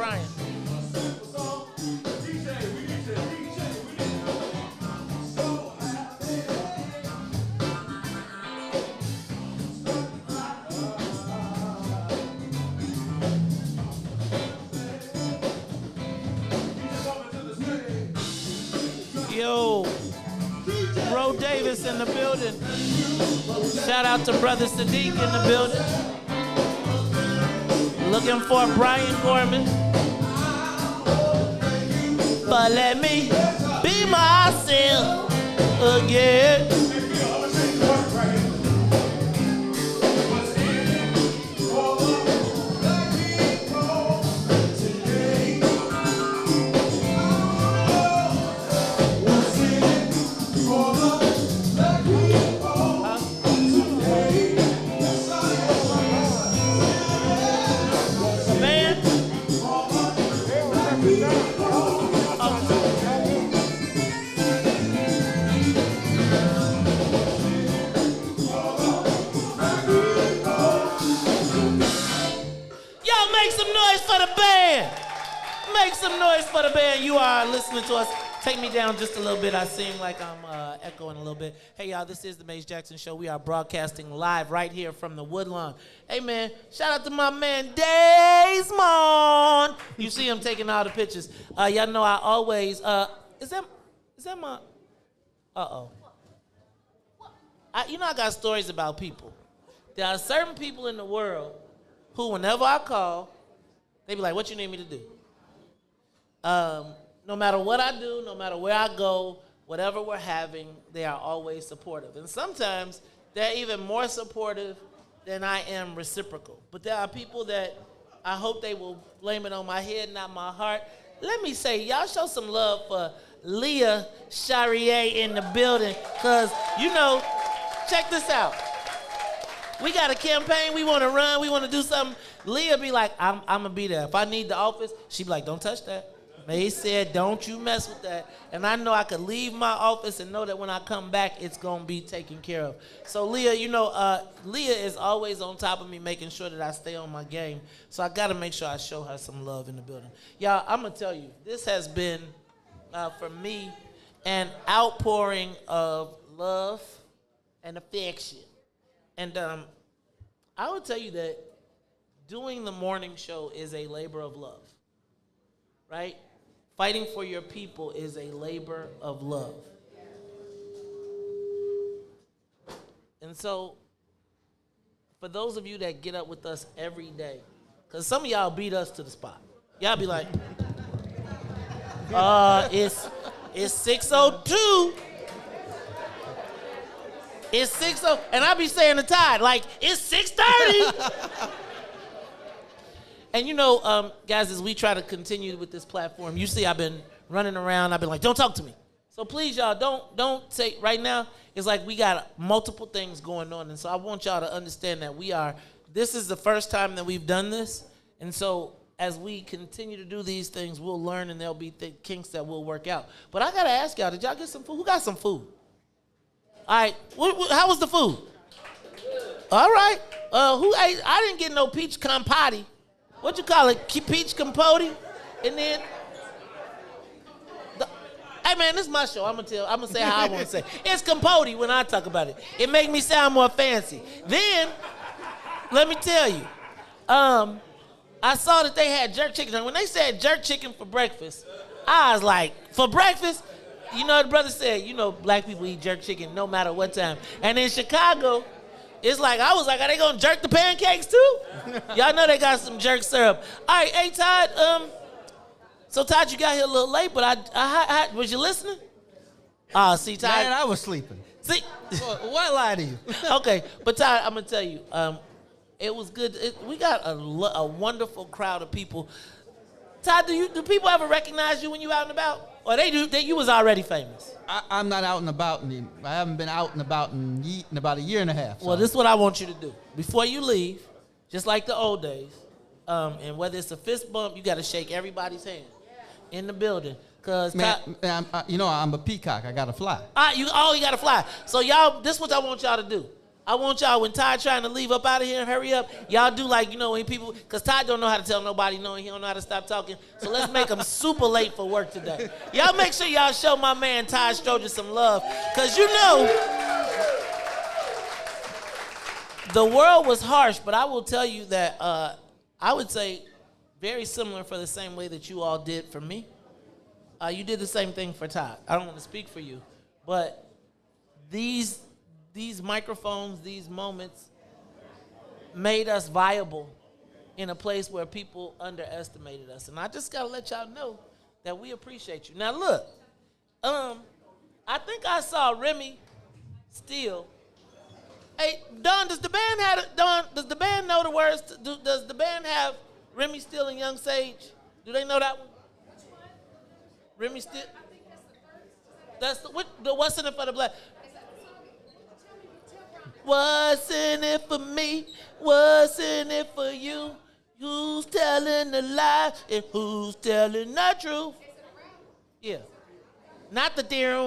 Brian. Yo, Bro Davis in the building. Shout out to Brother Sadiq in the building. Looking for Brian Gorman. But let me be myself again. Make some noise for the band. You are listening to us. Take me down just a little bit. I seem like I'm echoing a little bit. Hey, y'all, this is the Mace Jackson Show. We are broadcasting live right here from the Woodlawn. Hey, man, shout out to my man, Desmond. You see him taking all the pictures. Y'all know I always, is that my, uh-oh. I got stories about people. There are certain people in the world who, whenever I call, they be like, what you need me to do? No matter what I do, no matter where I go, whatever we're having, they are always supportive. And sometimes they're even more supportive than I am reciprocal. But there are people that I hope they will blame it on my head, not my heart. Let me say, y'all show some love for Leah Charrier in the building, because, check this out. We got a campaign, we want to run, we want to do something. Leah be like, I'm going to be there. If I need the office, she be like, don't touch that. May said, don't you mess with that. And I know I could leave my office and know that when I come back, it's going to be taken care of. So Leah, Leah is always on top of me, making sure that I stay on my game. So I got to make sure I show her some love in the building. Y'all, I'm going to tell you, this has been, for me, an outpouring of love and affection. And I would tell you that doing the morning show is a labor of love, right? Fighting for your people is a labor of love. And so, for those of you that get up with us every day, because some of y'all beat us to the spot. Y'all be like, it's 6:02. It's 6:00, and I be saying to Todd, like, it's 6:30. And guys, as we try to continue with this platform, you see I've been running around. I've been like, don't talk to me. So please, y'all, don't say, right now, it's like we got multiple things going on. And so I want y'all to understand that this is the first time that we've done this. And so as we continue to do these things, we'll learn and there'll be kinks that we'll work out. But I got to ask y'all, did y'all get some food? Who got some food? All right, how was the food? All right, who ate? I didn't get no peach compote. What you call it? Peach compote? And then, hey man, this is my show. I'm gonna say how I want to say. It's compote when I talk about it. It make me sound more fancy. Then, let me tell you, I saw that they had jerk chicken. When they said jerk chicken for breakfast, I was like, for breakfast? The brother said, black people eat jerk chicken no matter what time. And in Chicago, it's like, I was like, are they going to jerk the pancakes too? Y'all know they got some jerk syrup. All right, hey, Todd. So, Todd, you got here a little late, but I was you listening? See, Todd. Man, I was sleeping. See? What lie to you? Okay, but Todd, I'm going to tell you, it was good. We got a wonderful crowd of people. Todd, do people ever recognize you when you out and about? Or you was already famous? I'm not out and about. I haven't been out and about in about a year and a half. So. Well, this is what I want you to do. Before you leave, just like the old days, and whether it's a fist bump, you got to shake everybody's hand in the building. Cause I'm a peacock. I got to fly. You got to fly. So y'all, this is what I want y'all to do. I want y'all, when Todd trying to leave up out of here and hurry up, y'all do like, you know, when people, because Todd don't know how to tell nobody no, he don't know how to stop talking. So let's make him super late for work today. Y'all make sure y'all show my man Todd Stroger some love. Because you know, the world was harsh, but I will tell you that I would say very similar for the same way that you all did for me. You did the same thing for Todd. I don't want to speak for you, but these microphones, these moments made us viable in a place where people underestimated us. And I just got to let y'all know that we appreciate you. Now, look, I think I saw Remy Steele. Hey, Don, does the band know the words? Does the band have Remy Steele and Young Sage? Do they know that one? Remy Steele? That's the What's in it for the Black? What's in it for me? What's in it for you? Who's telling the lie and who's telling the truth? Yeah. Not the near.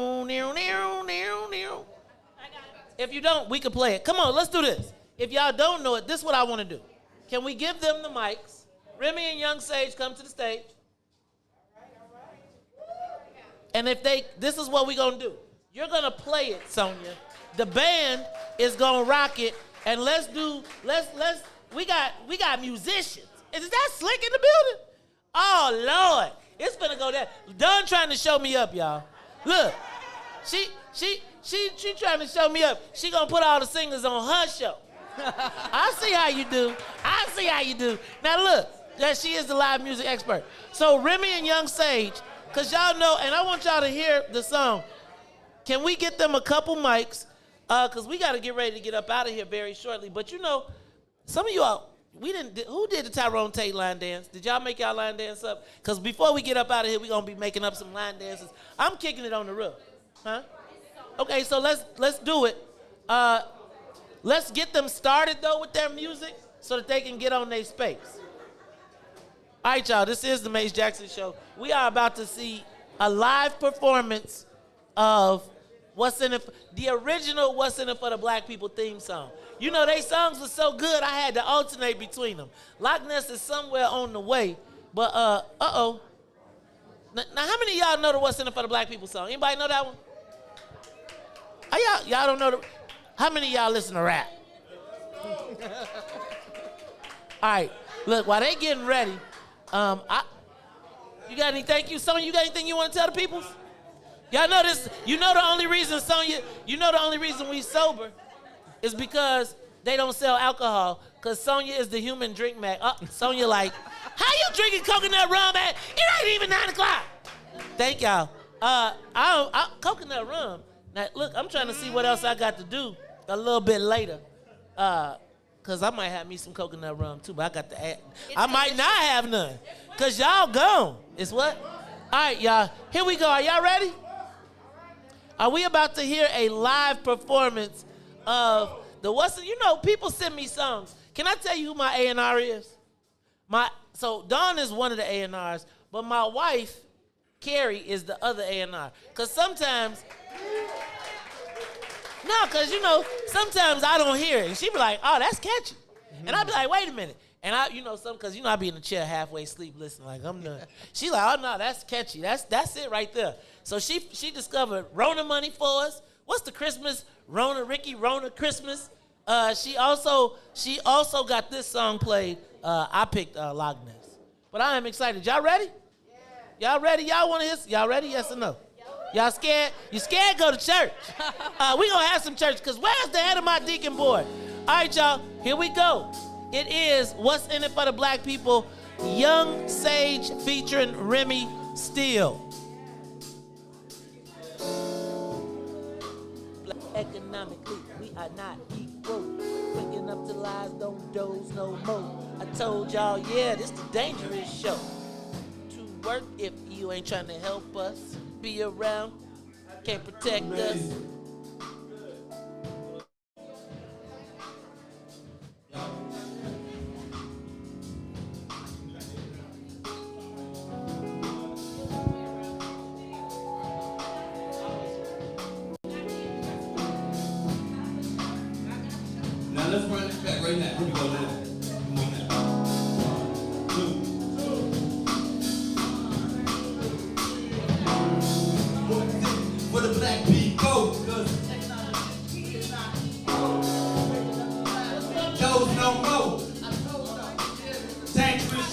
If you don't, we can play it. Come on, let's do this. If y'all don't know it, this is what I want to do. Can we give them the mics? Remy and Young Sage come to the stage. And this is what we're going to do. You're going to play it, Sonia. The band is going to rock it. And we got musicians. Is that Slick in the building? Oh, Lord. It's going to go there. Dawn trying to show me up, y'all. Look, she trying to show me up. She going to put all the singers on her show. I see how you do. Now, look, that she is the live music expert. So Remy and Young Sage, because y'all know, and I want y'all to hear the song. Can we get them a couple mics? Because we got to get ready to get up out of here very shortly. But you know, some of y'all, who did the Tyrone Tate line dance? Did y'all make y'all line dance up? Because before we get up out of here, we're going to be making up some line dances. I'm kicking it on the roof. Huh? Okay, so let's do it. Let's get them started, though, with their music so that they can get on their space. All right, y'all, this is the Mace Jackson Show. We are about to see a live performance of the original What's in It for the Black People theme song. You know, they songs were so good, I had to alternate between them. Loch Ness is somewhere on the way, but, uh-oh. Now, how many of y'all know the What's in It for the Black People song? Anybody know that one? Y'all don't know how many of y'all listen to rap? All right, look, while they getting ready, you got any thank you, Sonia? You got anything you want to tell the people? Y'all know this. You know the only reason, Sonia, we sober is because they don't sell alcohol, because Sonia is the human drink mag. Sonia like, how you drinking coconut rum at? It ain't even 9 o'clock. Thank y'all. Coconut rum. Now, look, I'm trying to see what else I got to do a little bit later. Because I might have me some coconut rum, too, but I got to add. I might not have none, because y'all gone. It's what? All right, y'all. Here we go. Are y'all ready? Are we about to hear a live performance of people send me songs. Can I tell you who my A&R is? So Dawn is one of the A&Rs, but my wife, Carrie, is the other A&R. Because sometimes I don't hear it. And she be like, oh, that's catchy. And I be like, wait a minute. And I be in the chair halfway asleep listening like I'm done. She like, oh no, that's catchy. That's it right there. So she discovered Rona Money for us. What's the Christmas? Rona Christmas. She also got this song played. I picked Loch Ness. But I am excited. Y'all ready? Yeah. Y'all ready? Y'all want to hear? Y'all ready? Yes or no? Y'all scared? You scared? Go to church. We gonna have some church, because where's the head of my deacon board? All right, y'all, here we go. It is What's in It for the Black People, Young Sage featuring Remy Steele. Economically, we are not equal. Waking up to lies, don't doze no more. I told y'all, yeah, this the dangerous show. To work if you ain't trying to help us. Be around, can't protect us. Now let's run this back right now. Here we go now. Come on now. 2. For the black people, cause those no more. Dangerous.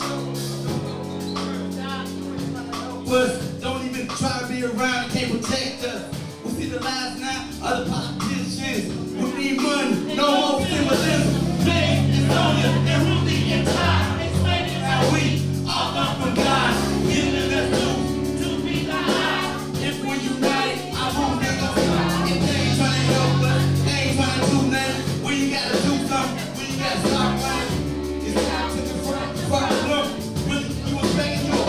Was don't even try to be around, can't protect us. We see the lies now of the politicians. We need money, no more symbolism. James and Sonia and Ruthie and Todd explaining how we all come from God, giving us to be the high. If we're united, I won't never stop. If they ain't trying to help us, they ain't trying to do nothing. When you gotta do something, when you gotta stop running, it's time to confront the problem. When you expecting your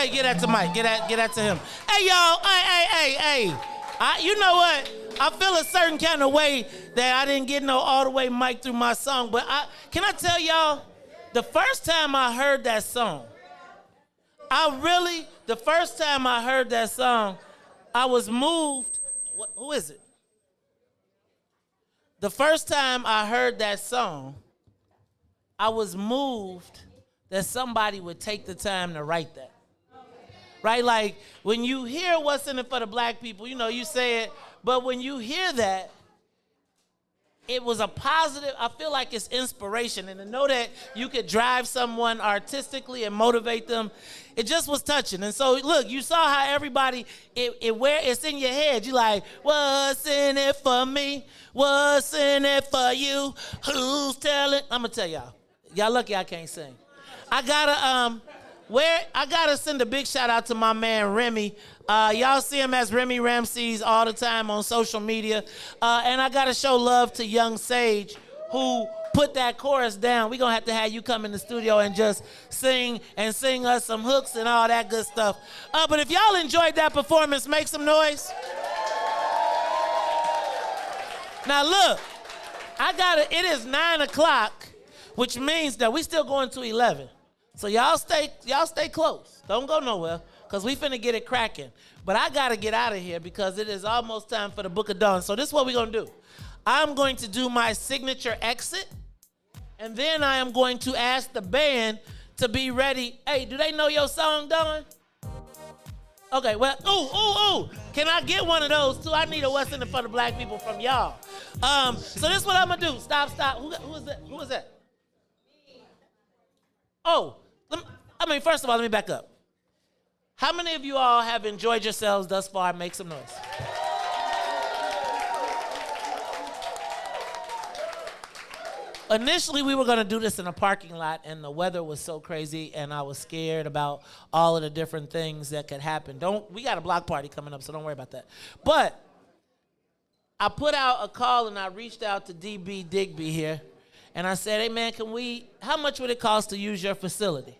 Hey, get that to Mike. Get that to him. Hey, y'all. Hey. You know what? I feel a certain kind of way that I didn't get no all the way mic through my song. But can I tell y'all, the first time I heard that song, I was moved. Who is it? The first time I heard that song, I was moved that somebody would take the time to write that. Right? Like, when you hear what's in it for the black people, you say it, but when you hear that, it was a positive, I feel like it's inspiration. And to know that you could drive someone artistically and motivate them, it just was touching. And so, look, you saw how everybody, it's in your head. You like, what's in it for me? What's in it for you? Who's telling? I'm going to tell y'all. Y'all lucky I can't sing. I gotta send a big shout out to my man Remy. Y'all see him as Remy Ramses all the time on social media. And I gotta show love to Young Sage, who put that chorus down. We're gonna have you come in the studio and just sing us some hooks and all that good stuff. But if y'all enjoyed that performance, make some noise. Now look, it is 9 o'clock, which means that we still going to 11. So y'all stay close. Don't go nowhere, because we finna get it cracking. But I gotta get out of here because it is almost time for the Book of Dawn. So this is what we're gonna do. I'm going to do my signature exit, and then I am going to ask the band to be ready. Hey, do they know your song, Dawn? Okay, well, ooh. Can I get one of those too? I need a What's in it for the Black people from y'all. So this is what I'm gonna do. Stop. Who is that? Who is that? Oh, first of all, let me back up. How many of you all have enjoyed yourselves thus far? Make some noise. Initially, we were going to do this in a parking lot, and the weather was so crazy, and I was scared about all of the different things that could happen. We got a block party coming up, so don't worry about that. But I put out a call, and I reached out to DB Digby here, and I said, hey, man, how much would it cost to use your facility?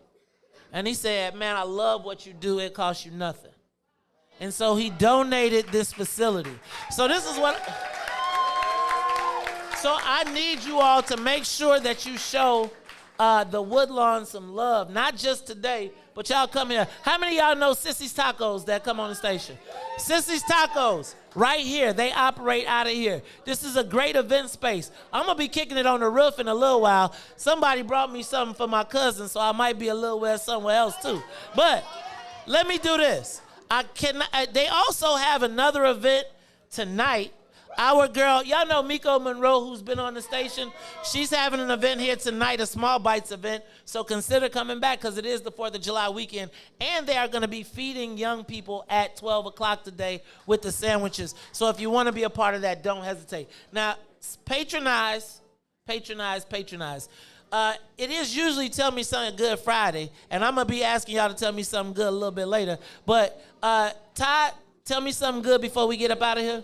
And he said, man, I love what you do. It costs you nothing. And so he donated this facility. So this is what... So I need you all to make sure that you show the WOODLAWN some love, not just today, but y'all come here. How many of y'all know Sissy's Tacos that come on the station? Sissy's Tacos, right here. They operate out of here. This is a great event space. I'm going to be kicking it on the roof in a little while. Somebody brought me something for my cousin, so I might be a little way somewhere else too. But let me do this. They also have another event tonight. Our girl, y'all know Miko Monroe, who's been on the station. She's having an event here tonight, a Small Bites event. So consider coming back because it is the 4th of July weekend. And they are going to be feeding young people at 12 o'clock today with the sandwiches. So if you want to be a part of that, don't hesitate. Now, patronize. It is usually Tell Me Something Good Friday. And I'm going to be asking y'all to tell me something good a little bit later. But Todd, tell me something good before we get up out of here.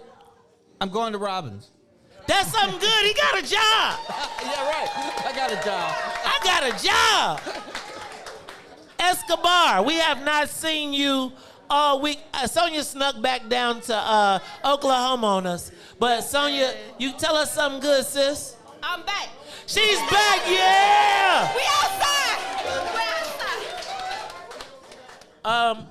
I'm going to Robbins. That's something good. He got a job. Yeah, right. I got a job. Escobar, we have not seen you all week. Sonia snuck back down to Oklahoma on us. But Sonia, you tell us something good, sis. I'm back. She's back, yeah. We outside.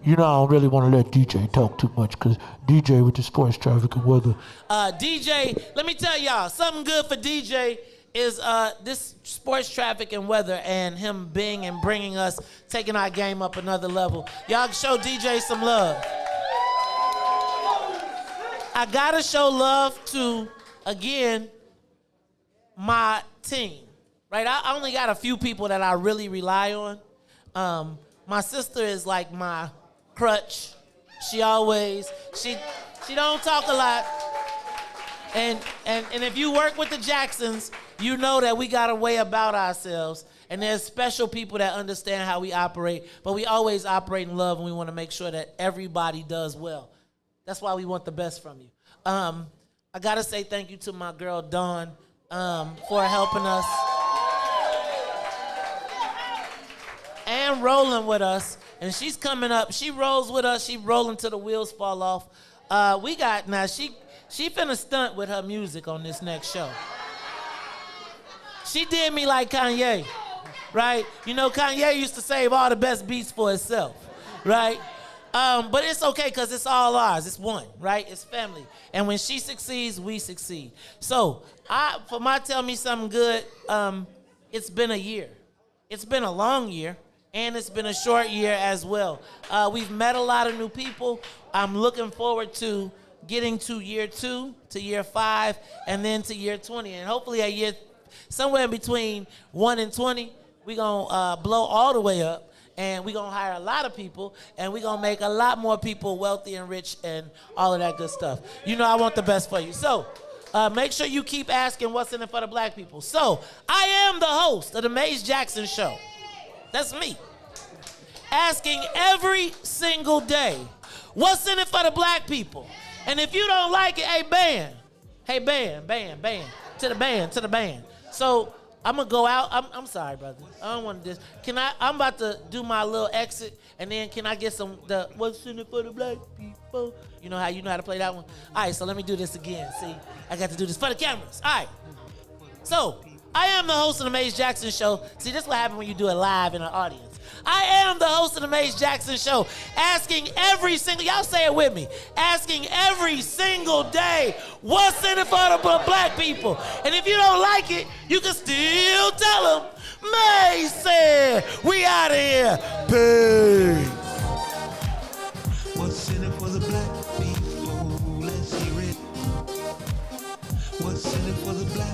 You know, I don't really want to let DJ talk too much because DJ with the sports traffic and weather. DJ, let me tell y'all, something good for DJ is this sports traffic and weather and him being and bringing us, taking our game up another level. Y'all show DJ some love. I got to show love to, again, my team, right? I only got a few people that I really rely on. My sister is like my crutch. She don't talk a lot. And if you work with the Jacksons, you know that we got a way about ourselves. And there's special people that understand how we operate, but we always operate in love, and we want to make sure that everybody does well. That's why we want the best from you. I got to say thank you to my girl, Dawn, for helping us and rolling with us. and she's coming up. She rolls with us. She rolling till the wheels fall off. She finna stunt with her music on this next show. She did me like Kanye, right? You know, Kanye used to save all the best beats for himself, right? But it's okay because it's all ours. It's one, right? It's family. And when she succeeds, we succeed. So for my Tell Me Something Good, it's been a year. It's been a long year, and it's been a short year as well. We've met a lot of new people. I'm looking forward to getting to year 2, to year 5, and then to year 20. And hopefully at year, somewhere in between 1 and 20, we're going to blow all the way up, and we're going to hire a lot of people, and we're going to make a lot more people wealthy and rich and all of that good stuff. You know I want the best for you. So make sure you keep asking what's in it for the black people. So I am the host of the Maze Jackson Show. That's me. Asking every single day, what's in it for the black people? And if you don't like it, hey, band. Hey, band. To the band. So I'm going to go out. I'm sorry, brother. I don't want this. I'm about to do my little exit, and then can I get what's in it for the black people? You know how to play that one? All right, so let me do this again. See, I got to do this for the cameras. All right. So I am the host of the Maze Jackson Show. See, this is what happens when you do it live in an audience. I am the host of the Maze Jackson Show, asking every single, y'all say it with me, asking every single day, what's in it for the black people? And if you don't like it, you can still tell them, Maze said, we out of here. Peace. What's in it for the black people? Let's hear it. What's in it for the black